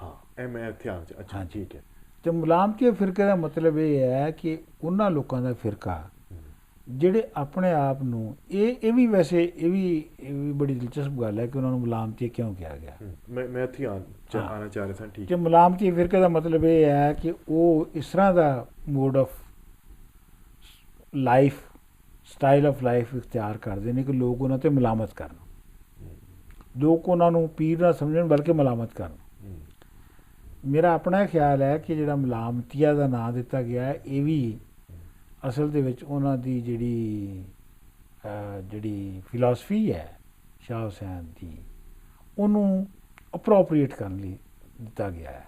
ਹਾਂ, ਇਹ ਮੈਂ ਧਿਆਨ 'ਚ। ਅੱਛਾ, ਠੀਕ ਹੈ। ਅਤੇ ਮੁਲਾਮਤੀਆ ਫਿਰਕੇ ਦਾ ਮਤਲਬ ਇਹ ਹੈ ਕਿ ਉਹਨਾਂ ਲੋਕਾਂ ਦਾ ਫਿਰਕਾ ਜਿਹੜੇ ਆਪਣੇ ਆਪ ਨੂੰ ਇਹ ਵੀ ਵੈਸੇ ਇਹ ਵੀ ਬੜੀ ਦਿਲਚਸਪ ਗੱਲ ਹੈ ਕਿ ਉਹਨਾਂ ਨੂੰ ਮੁਲਾਮਤੀਆ ਕਿਉਂ ਕਿਹਾ ਗਿਆ। ਮੈਂ ਧਿਆਨ ਆਉਣਾ ਚਾਹ ਰਿਹਾ ਸਾਂ। ਠੀਕ ਹੈ। ਮੁਲਾਮਤੀਆ ਫਿਰਕੇ ਦਾ ਮਤਲਬ ਇਹ ਹੈ ਕਿ ਉਹ ਇਸ ਤਰ੍ਹਾਂ ਦਾ mode of life, style of life ਇਖਤਿਆਰ ਕਰਦੇ ਨੇ ਕਿ ਲੋਕ ਉਹਨਾਂ 'ਤੇ ਮੁਲਾਮਤ ਕਰਨ, ਲੋਕ ਉਹਨਾਂ ਨੂੰ ਪੀਰ ਨਾ ਸਮਝਣ ਬਲਕਿ ਮੁਲਾਮਤ ਕਰਨ। ਮੇਰਾ ਆਪਣਾ ਖਿਆਲ ਹੈ ਕਿ ਜਿਹੜਾ ਮੁਲਾਮਤੀਆ ਦਾ ਨਾਂ ਦਿੱਤਾ ਗਿਆ ਇਹ ਵੀ ਅਸਲ ਦੇ ਵਿੱਚ ਉਹਨਾਂ ਦੀ ਜਿਹੜੀ ਫਿਲਾਸਫੀ ਹੈ ਸ਼ਾਹ ਹੁਸੈਨ ਦੀ ਉਹਨੂੰ ਅਪਰੋਪਰੀਏਟ ਕਰਨ ਲਈ ਦਿੱਤਾ ਗਿਆ ਹੈ।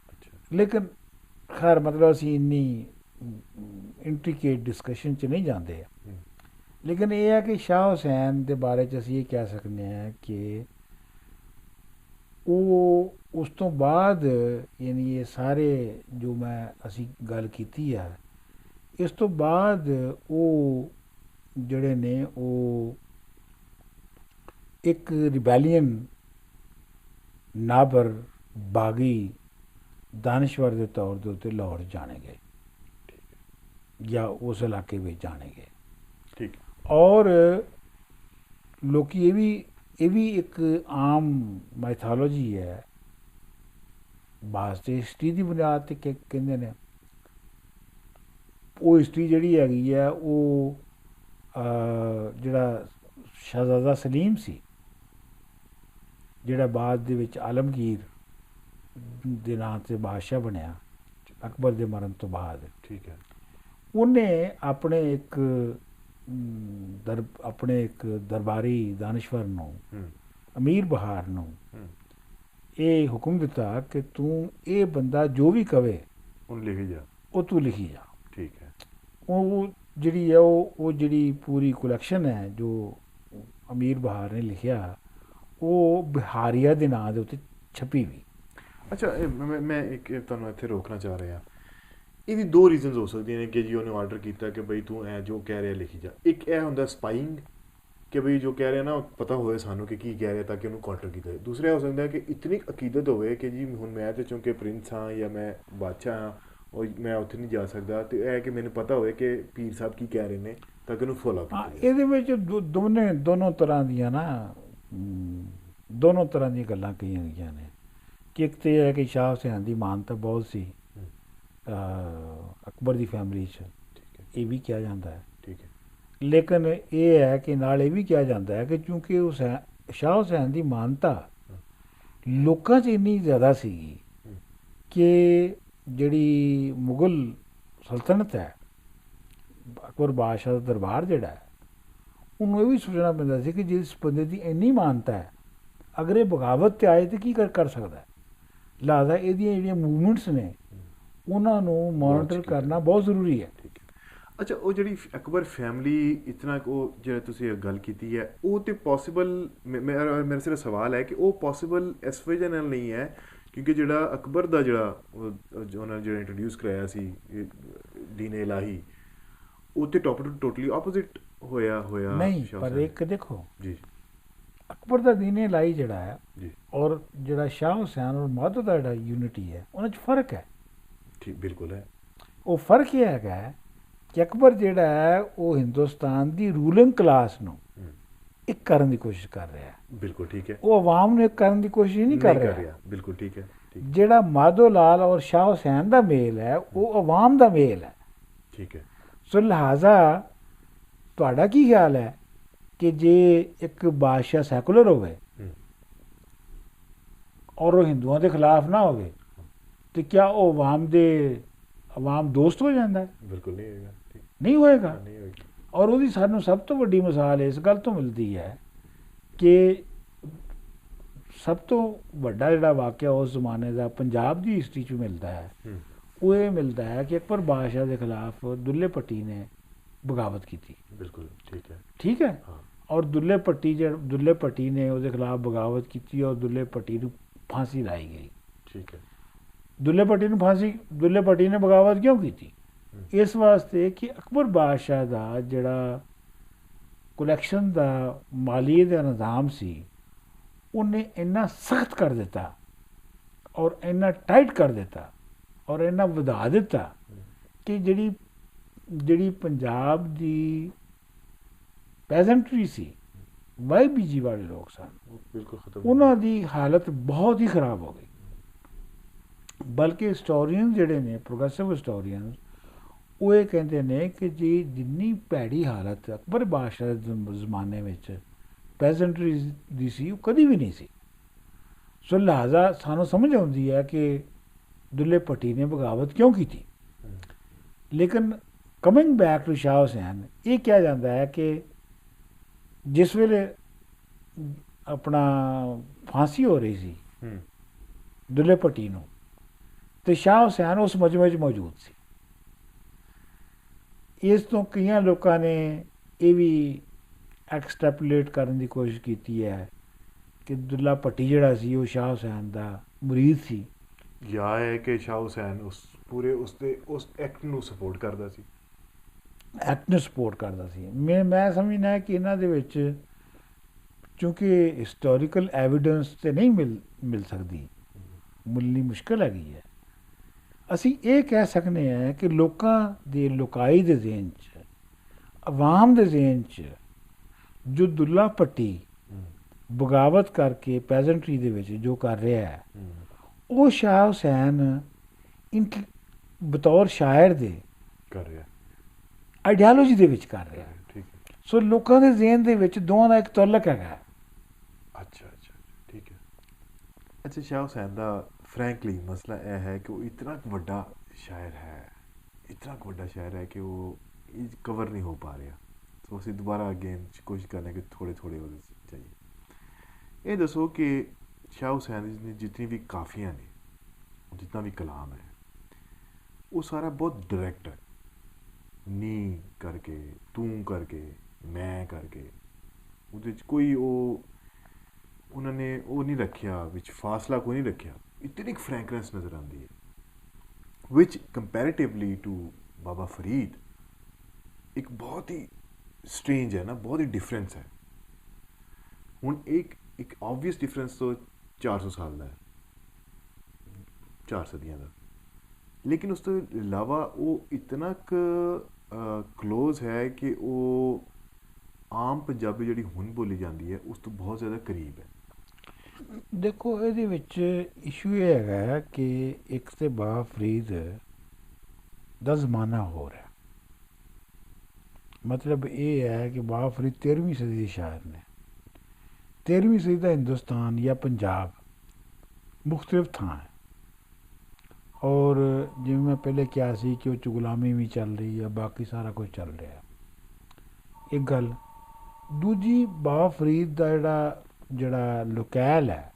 ਅੱਛਾ ਲੇਕਿਨ ਖੈਰ ਮਤਲਬ ਅਸੀਂ ਇੰਨੀ ਇੰਟਰੀਕੇਟ ਡਿਸਕਸ਼ਨ 'ਚ ਨਹੀਂ ਜਾਂਦੇ। ਲੇਕਿਨ ਇਹ ਹੈ ਕਿ ਸ਼ਾਹ ਹੁਸੈਨ ਦੇ ਬਾਰੇ 'ਚ ਅਸੀਂ ਇਹ ਕਹਿ ਸਕਦੇ ਹਾਂ ਕਿ ਉਹ ਉਸ ਤੋਂ ਬਾਅਦ ਯਾਨੀ ਇਹ ਸਾਰੇ ਜੋ ਅਸੀਂ ਗੱਲ ਕੀਤੀ ਹੈ, ਇਸ ਤੋਂ ਬਾਅਦ ਉਹ ਜਿਹੜੇ ਨੇ ਉਹ ਇੱਕ ਰਿਬੈਲੀਅਨ ਨਾਬਰ ਬਾਗੀ ਦਾਨਸ਼ਵਰ ਦੇ ਤੌਰ ਦੇ ਉੱਤੇ ਲਾਹੌਰ ਜਾਣੇ ਗਏ ਜਾਂ ਉਸ ਇਲਾਕੇ ਵਿੱਚ ਜਾਣੇ ਗਏ। ਠੀਕ। ਔਰ ਲੋਕੀ ਇਹ ਵੀ ਇੱਕ ਆਮ ਮਾਈਥੋਲੋਜੀ ਹੈ, ਬਾਸ ਤੇ ਹਿਸਟਰੀ ਦੀ ਬੁਨਿਆਦ 'ਤੇ ਕਹਿੰਦੇ ਨੇ। ਉਹ ਹਿਸਟਰੀ ਜਿਹੜੀ ਹੈਗੀ ਹੈ ਉਹ ਜਿਹੜਾ ਸ਼ਹਿਜ਼ਾਦਾ ਸਲੀਮ ਸੀ, ਜਿਹੜਾ ਬਾਅਦ ਦੇ ਵਿੱਚ ਆਲਮਗੀਰ ਦੇ ਨਾਂ 'ਤੇ ਬਾਦਸ਼ਾਹ ਬਣਿਆ ਅਕਬਰ ਦੇ ਮਰਨ ਤੋਂ ਬਾਅਦ। ਠੀਕ ਹੈ। ਉਹਨੇ ਆਪਣੇ ਇੱਕ ਦਰਬਾਰੀ ਦਾਨਸ਼ਵਰ ਨੂੰ, ਅਮੀਰ ਬਹਾਰ ਨੂੰ ਇਹ ਹੁਕਮ ਦਿੱਤਾ ਕਿ ਤੂੰ ਇਹ ਬੰਦਾ ਜੋ ਵੀ ਕਵੇ ਉਹਨੂੰ ਲਿਖੀ ਜਾ, ਉਹ ਤੂੰ ਲਿਖੀ ਜਾ। ਠੀਕ ਹੈ। ਉਹ ਜਿਹੜੀ ਹੈ ਉਹ ਜਿਹੜੀ ਪੂਰੀ ਕਲੈਕਸ਼ਨ ਹੈ ਜੋ ਅਮੀਰ ਬਹਾਰ ਨੇ ਲਿਖਿਆ, ਉਹ ਬਿਹਾਰੀਆ ਦੇ ਨਾਂ ਦੇ ਉੱਤੇ ਛਪੀ ਵੀ। ਅੱਛਾ, ਮੈਂ ਇੱਕ ਤੁਹਾਨੂੰ ਇੱਥੇ ਰੋਕਣਾ ਚਾਹ ਰਿਹਾ। ਇਹਦੀ ਦੋ ਰੀਜ਼ਨਸ ਹੋ ਸਕਦੀਆਂ ਨੇ ਕਿ ਜੀ ਉਹਨੇ ਆਰਡਰ ਕੀਤਾ ਕਿ ਬਈ ਤੂੰ ਐ ਜੋ ਕਹਿ ਰਿਹਾ ਲਿਖੀ ਜਾ। ਇੱਕ ਇਹ ਹੁੰਦਾ ਸਪਾਈਂਗ, ਕਿ ਬਈ ਜੋ ਕਹਿ ਰਿਹਾ ਨਾ ਪਤਾ ਹੋਵੇ ਸਾਨੂੰ ਕਿ ਕੀ ਕਹਿ ਰਿਹਾ ਤਾਂ ਕਿ ਉਹਨੂੰ ਕਾਊਂਟਰ ਕੀਤਾ ਜਾਏ। ਦੂਸਰਾ ਹੋ ਸਕਦਾ ਕਿ ਇਤਨੀ ਅਕੀਦਤ ਹੋਵੇ ਕਿ ਜੀ ਹੁਣ ਮੈਂ ਤਾਂ ਚੂੰਕਿ ਪ੍ਰਿੰਸ ਹਾਂ ਜਾਂ ਮੈਂ ਬਾਦਸ਼ਾਹ ਹਾਂ, ਉਹ ਮੈਂ ਉੱਥੇ ਨਹੀਂ ਜਾ ਸਕਦਾ, ਅਤੇ ਇਹ ਕਿ ਮੈਨੂੰ ਪਤਾ ਹੋਵੇ ਕਿ ਪੀਰ ਸਾਹਿਬ ਕੀ ਕਹਿ ਰਹੇ ਨੇ ਤਾਂ ਕਿ ਉਹਨੂੰ ਫੋਲੋ ਕੀਤਾ ਜਾਏ। ਇਹਦੇ ਵਿੱਚ ਦੋਨੋਂ ਤਰ੍ਹਾਂ ਦੀਆਂ ਦੋਨੋਂ ਤਰ੍ਹਾਂ ਦੀਆਂ ਗੱਲਾਂ ਕਹੀਆਂ ਗਈਆਂ ਨੇ ਕਿ ਇੱਕ ਤਾਂ ਇਹ ਹੈ ਕਿ ਸ਼ਾਹ ਹੁਸੈਨ ਦੀ ਮਾਨਤਾ ਬਹੁਤ ਸੀ ਅਕਬਰ ਦੀ ਫੈਮਿਲੀ 'ਚ, ਇਹ ਵੀ ਕਿਹਾ ਜਾਂਦਾ ਹੈ। ਠੀਕ ਹੈ। ਲੇਕਿਨ ਇਹ ਹੈ ਕਿ ਨਾਲ ਇਹ ਵੀ ਕਿਹਾ ਜਾਂਦਾ ਹੈ ਕਿ ਕਿਉਂਕਿ ਸ਼ਾਹ ਹੁਸੈਨ ਦੀ ਮਾਨਤਾ ਲੋਕਾਂ 'ਚ ਇੰਨੀ ਜ਼ਿਆਦਾ ਸੀਗੀ ਕਿ ਜਿਹੜੀ ਮੁਗਲ ਸਲਤਨਤ ਹੈ, ਅਕਬਰ ਬਾਦਸ਼ਾਹ ਦਾ ਦਰਬਾਰ ਜਿਹੜਾ ਹੈ, ਉਹਨੂੰ ਇਹ ਵੀ ਸੋਚਣਾ ਪੈਂਦਾ ਸੀ ਕਿ ਜਿਸ ਬੰਦੇ ਦੀ ਇੰਨੀ ਮਾਨਤਾ ਹੈ, ਅਗਰ ਇਹ ਬਗਾਵਤ 'ਤੇ ਆਏ ਤਾਂ ਕੀ ਕਰ ਸਕਦਾ ਹੈ। ਲਿਹਾਜ਼ਾ ਇਹਦੀਆਂ ਜਿਹੜੀਆਂ ਮੂਵਮੈਂਟਸ ਨੇ ਉਹਨਾਂ ਨੂੰ ਮੋਨੀਟਰ ਕਰਨਾ ਬਹੁਤ ਜ਼ਰੂਰੀ ਹੈ। ਠੀਕ ਹੈ। ਅੱਛਾ, ਉਹ ਜਿਹੜੀ ਅਕਬਰ ਫੈਮਿਲੀ ਇਤਨਾ ਉਹ ਜਿਹੜਾ ਤੁਸੀਂ ਗੱਲ ਕੀਤੀ ਹੈ, ਉਹ ਤਾਂ ਪੋਸੀਬਲ ਮੇਰਾ ਸਿਰਫ ਸਵਾਲ ਹੈ ਕਿ ਉਹ ਪੋਸੀਬਲ ਇਸ ਵਜ੍ਹਾ ਨਾਲ ਨਹੀਂ ਹੈ ਕਿਉਂਕਿ ਜਿਹੜਾ ਅਕਬਰ ਦਾ ਜਿਹੜਾ ਉਹਨਾਂ ਨੇ ਜਿਹੜਾ ਇੰਟਰੋਡਿਊਸ ਕਰਾਇਆ ਸੀ ਦੀਨ ਇਲਾਹੀ, ਉਹ ਤੇ ਟੋਟਲੀ ਆਪੋਜ਼ਿਟ ਹੋਇਆ ਨਹੀਂ। ਪਰ ਇੱਕ ਦੇਖੋ ਜੀ, ਅਕਬਰ ਦਾ ਦੀਨ ਇਲਾਹੀ ਜਿਹੜਾ ਹੈ ਜੀ ਔਰ ਜਿਹੜਾ ਸ਼ਾਹ ਹੁਸੈਨ ਔਰ ਮਾਧੋ ਦਾ ਜਿਹੜਾ ਯੂਨਿਟੀ ਹੈ, ਉਹਨਾਂ 'ਚ ਫਰਕ ਹੈ। ਠੀਕ, ਬਿਲਕੁਲ ਹੈ। ਉਹ ਫਰਕ ਇਹ ਹੈਗਾ ਕਿ ਅਕਬਰ ਜਿਹੜਾ ਹੈ ਉਹ ਹਿੰਦੁਸਤਾਨ ਦੀ ਰੂਲਿੰਗ ਕਲਾਸ ਨੂੰ ਇੱਕ ਕਰਨ ਦੀ ਕੋਸ਼ਿਸ਼ ਕਰ ਰਿਹਾ ਹੈ। ਬਿਲਕੁਲ ਠੀਕ ਹੈ। ਉਹ ਆਵਾਮ ਨੂੰ ਇੱਕ ਕਰਨ ਦੀ ਕੋਸ਼ਿਸ਼ ਨਹੀਂ ਕਰ ਰਿਹਾ। ਬਿਲਕੁਲ ਠੀਕ ਹੈ। ਜਿਹੜਾ ਮਾਧੋ ਲਾਲ ਔਰ ਸ਼ਾਹ ਹੁਸੈਨ ਦਾ ਮੇਲ ਹੈ ਉਹ ਆਵਾਮ ਦਾ ਮੇਲ ਹੈ। ਠੀਕ ਹੈ। ਸੋ ਲਿਹਾਜ਼ਾ ਤੁਹਾਡਾ ਕੀ ਖਿਆਲ ਹੈ ਕਿ ਜੇ ਇੱਕ ਬਾਦਸ਼ਾਹ ਸੈਕੂਲਰ ਹੋਵੇ ਔਰ ਉਹ ਹਿੰਦੂਆਂ ਦੇ ਖਿਲਾਫ ਨਾ ਹੋਵੇ ਤੇ ਕਿਆ ਉਹ ਆਵਾਮ ਦੋਸਤ ਹੋ ਜਾਂਦਾ ਹੈ? ਬਿਲਕੁਲ ਨਹੀਂ ਹੋਏਗਾ। ਨਹੀਂ ਹੋਏਗਾ। ਨਹੀਂ ਹੋਏਗਾ। ਔਰ ਉਹਦੀ ਸਾਨੂੰ ਸਭ ਤੋਂ ਵੱਡੀ ਮਿਸਾਲ ਇਸ ਗੱਲ ਤੋਂ ਮਿਲਦੀ ਹੈ ਕਿ ਸਭ ਤੋਂ ਵੱਡਾ ਜਿਹੜਾ ਵਾਕਿਆ ਉਸ ਜ਼ਮਾਨੇ ਦਾ ਪੰਜਾਬ ਦੀ ਹਿਸਟਰੀ 'ਚ ਮਿਲਦਾ ਹੈ, ਉਹ ਇਹ ਮਿਲਦਾ ਹੈ ਕਿ ਅਕਬਰ ਬਾਦਸ਼ਾਹ ਦੇ ਖਿਲਾਫ ਦੁੱਲੇ ਭੱਟੀ ਨੇ ਬਗਾਵਤ ਕੀਤੀ। ਬਿਲਕੁਲ ਠੀਕ ਹੈ। ਠੀਕ ਹੈ। ਔਰ ਦੁੱਲੇ ਭੱਟੀ ਨੇ ਉਹਦੇ ਖਿਲਾਫ ਬਗਾਵਤ ਕੀਤੀ ਔਰ ਦੁੱਲੇ ਭੱਟੀ ਨੂੰ ਫਾਂਸੀ ਲਾਈ ਗਈ। ਠੀਕ ਹੈ। ਦੁੱਲੇ ਭੱਟੀ ਨੇ ਬਗਾਵਤ ਕਿਉਂ ਕੀਤੀ? ਇਸ ਵਾਸਤੇ ਕਿ ਅਕਬਰ ਬਾਦਸ਼ਾਹ ਦਾ ਜਿਹੜਾ ਕਲੈਕਸ਼ਨ ਦਾ ਮਾਲੀਏ ਦਾ ਨਿਜ਼ਾਮ ਸੀ, ਉਹਨੇ ਇੰਨਾ ਸਖਤ ਕਰ ਦਿੱਤਾ ਔਰ ਇੰਨਾ ਟਾਈਟ ਕਰ ਦਿੱਤਾ ਔਰ ਇੰਨਾ ਵਧਾ ਦਿੱਤਾ ਕਿ ਜਿਹੜੀ ਪੰਜਾਬ ਦੀ ਪੈਜ਼ੈਂਟਰੀ ਸੀ, YBG ਵਾਲੇ ਲੋਕ ਸਨ, ਬਿਲਕੁਲ ਖਤਮ। ਉਹਨਾਂ ਦੀ ਹਾਲਤ ਬਹੁਤ ਹੀ ਖਰਾਬ ਹੋ ਗਈ। ਬਲਕਿ ਹਿਸਟੋਰੀਅਨ ਜਿਹੜੇ ਨੇ, ਪ੍ਰੋਗਰੈਸਿਵ ਹਿਸਟੋਰੀਅਨ, ਉਹ ਇਹ ਕਹਿੰਦੇ ਨੇ ਕਿ ਜੀ ਜਿੰਨੀ ਭੈੜੀ ਹਾਲਤ ਅਕਬਰ ਬਾਦਸ਼ਾਹ ਦੇ ਜ਼ਮਾਨੇ ਵਿੱਚ ਪੈਜ਼ੈਂਟਰੀ ਦੀ ਸੀ, ਉਹ ਕਦੀ ਵੀ ਨਹੀਂ ਸੀ। ਸੋ ਲਿਹਾਜ਼ਾ ਸਾਨੂੰ ਸਮਝ ਆਉਂਦੀ ਹੈ ਕਿ ਦੁੱਲੇ ਭੱਟੀ ਨੇ ਬਗਾਵਤ ਕਿਉਂ ਕੀਤੀ। ਲੇਕਿਨ coming back to Shah Hussain, ਇਹ ਕਿਹਾ ਜਾਂਦਾ ਹੈ ਕਿ ਜਿਸ ਵੇਲੇ ਆਪਣਾ ਫਾਂਸੀ ਹੋ ਰਹੀ ਸੀ ਹੂੰ ਦੁੱਲੇ ਭੱਟੀ ਨੂੰ, ਤੇ ਸ਼ਾਹ ਹੁਸੈਨ ਉਸ ਮਜਮੇ 'ਚ ਮੌਜੂਦ ਸੀ। ਇਸ ਤੋਂ ਕਈਆਂ ਲੋਕਾਂ ਨੇ ਇਹ ਵੀ ਐਕਸਟ੍ਰੈਪੂਲੇਟ ਕਰਨ ਦੀ ਕੋਸ਼ਿਸ਼ ਕੀਤੀ ਹੈ ਕਿ ਦੁੱਲਾ ਭੱਟੀ ਜਿਹੜਾ ਸੀ ਉਹ ਸ਼ਾਹ ਹੁਸੈਨ ਦਾ ਮੁਰੀਦ ਸੀ। ਜਾਂ ਹੈ ਕਿ ਸ਼ਾਹ ਹੁਸੈਨ ਉਸ ਪੂਰੇ ਉਸ ਐਕਟ ਨੂੰ ਸਪੋਰਟ ਕਰਦਾ ਸੀ। ਐਕਟ ਨੂੰ ਸਪੋਰਟ ਕਰਦਾ ਸੀ। ਮੈਂ ਸਮਝਦਾ ਕਿ ਇਹਨਾਂ ਦੇ ਵਿੱਚ ਕਿਉਂਕਿ ਹਿਸਟੋਰੀਕਲ ਐਵੀਡੈਂਸ ਤੇ ਨਹੀਂ ਮਿਲ ਸਕਦੀ, ਮਿਲਣੀ ਮੁਸ਼ਕਿਲ ਹੈਗੀ ਹੈ। ਅਸੀਂ ਇਹ ਕਹਿ ਸਕਦੇ ਹਾਂ ਕਿ ਲੋਕਾਂ ਦੇ ਲੋਕਾਈ ਦੇ ਜ਼ਿਹਨ 'ਚ, ਆਵਾਮ ਦੇ ਜ਼ਿਹਨ 'ਚ ਜੋ ਦੁੱਲਾ ਭੱਟੀ ਬਗਾਵਤ ਕਰਕੇ ਪੈਜ਼ੈਂਟਰੀ ਦੇ ਵਿੱਚ ਜੋ ਕਰ ਰਿਹਾ ਹੈ, ਉਹ ਸ਼ਾਹ ਹੁਸੈਨ ਬਤੌਰ ਸ਼ਾਇਰ ਦੇ ਕਰ ਰਿਹਾ, ਆਈਡੀਆਲੋਜੀ ਦੇ ਵਿੱਚ ਕਰ ਰਿਹਾ। ਠੀਕ ਹੈ। ਸੋ ਲੋਕਾਂ ਦੇ ਜ਼ਿਹਨ ਦੇ ਵਿੱਚ ਦੋਵਾਂ ਦਾ ਇੱਕ ਤਾਲੁਕ ਹੈਗਾ। ਅੱਛਾ, ਠੀਕ ਹੈ। ਅੱਛਾ, ਸ਼ਾਹ ਹੁਸੈਨ ਦਾ ਫਰੈਂਕਲੀ ਮਸਲਾ ਇਹ ਹੈ ਕਿ ਉਹ ਇਤਨਾ ਕੁ ਵੱਡਾ ਸ਼ਾਇਰ ਹੈ ਕਿ ਉਹ ਇਹ ਕਵਰ ਨਹੀਂ ਹੋ ਪਾ ਰਿਹਾ। ਸੋ ਅਸੀਂ ਦੁਬਾਰਾ ਅਗੇਨ ਕੋਸ਼ਿਸ਼ ਕਰਨੇ ਕਿ ਥੋੜੇ ਉਹਦੇ ਚਾਹੀਏ। ਇਹ ਦੱਸੋ ਕਿ ਸ਼ਾਹ ਹੁਸੈਨ ਦੀ ਜਿਤਨੀ ਵੀ ਕਾਫੀਆਂ ਨੇ, ਜਿतना भी कलाम है, वो सारा बहुत डायरेक्ट है। नी करके, तू करके, मैं करके, ਉਹਦੇ 'ਚ ਕੋਈ ਉਹਨਾਂ ਨੇ ਉਹ ਨਹੀਂ ਰੱਖਿਆ, ਵਿੱਚ ਫਾਸਲਾ ਕੋਈ ਨਹੀਂ ਰੱਖਿਆ। ਇਤਨੀ ਫਰੈਂਕਨੈਸ ਨਜ਼ਰ ਆਉਂਦੀ ਹੈ, ਵਿਚ ਕੰਪੈरेटिवली ਟੂ ਬਾਬਾ ਫਰੀਦ ਇੱਕ ਬਹੁਤ ਹੀ ਸਟ੍ਰੇਂਜ ਹੈ ਨਾ, ਬਹੁਤ ਹੀ ਡਿਫਰੈਂਸ ਹੈ। ਹੁਣ ਇੱਕ ਆਬਵੀਅਸ ਡਿਫਰੈਂਸ ਤੋਂ 400 ਸਾਲ ਦਾ ਹੈ, 4 ਸਦੀਆਂ ਦਾ, ਲੇਕਿਨ ਉਸ ਤੋਂ ਇਲਾਵਾ ਉਹ ਇਤਨਾ ਕਲੋਜ਼ ਹੈ ਕਿ ਉਹ ਆਮ ਪੰਜਾਬੀ ਜਿਹੜੀ ਹੁਣ ਬੋਲੀ ਜਾਂਦੀ ਹੈ ਉਸ ਤੋਂ ਬਹੁਤ ਜ਼ਿਆਦਾ ਕਰੀਬ ਹੈ। ਦੇਖੋ, ਇਹਦੇ ਵਿੱਚ ਇਸ਼ੂ ਇਹ ਹੈਗਾ ਕਿ ਇੱਕ ਤੇ ਬਾਬਾ ਫਰੀਦ ਦਾ ਜ਼ਮਾਨਾ ਹੋ ਰਿਹਾ, ਮਤਲਬ ਇਹ ਹੈ ਕਿ ਬਾਬਾ ਫਰੀਦ 13ਵੀਂ ਸਦੀ ਦੇ ਸ਼ਾਇਰ ਨੇ। 13ਵੀਂ ਸਦੀ ਦਾ ਹਿੰਦੁਸਤਾਨ ਜਾਂ ਪੰਜਾਬ ਮੁਖਤਲਿਫ ਥਾਂ ਹੈ, ਔਰ ਜਿਵੇਂ ਮੈਂ ਪਹਿਲੇ ਕਿਹਾ ਸੀ ਕਿ ਉਹ 'ਚ ਗੁਲਾਮੀ ਵੀ ਚੱਲ ਰਹੀ ਹੈ, ਬਾਕੀ ਸਾਰਾ ਕੁਝ ਚੱਲ ਰਿਹਾ। ਇੱਕ ਗੱਲ। ਦੂਜੀ, ਬਾਬਾ ਫਰੀਦ ਦਾ ਜਿਹੜਾ ਲੋਕੈਲ ਹੈ,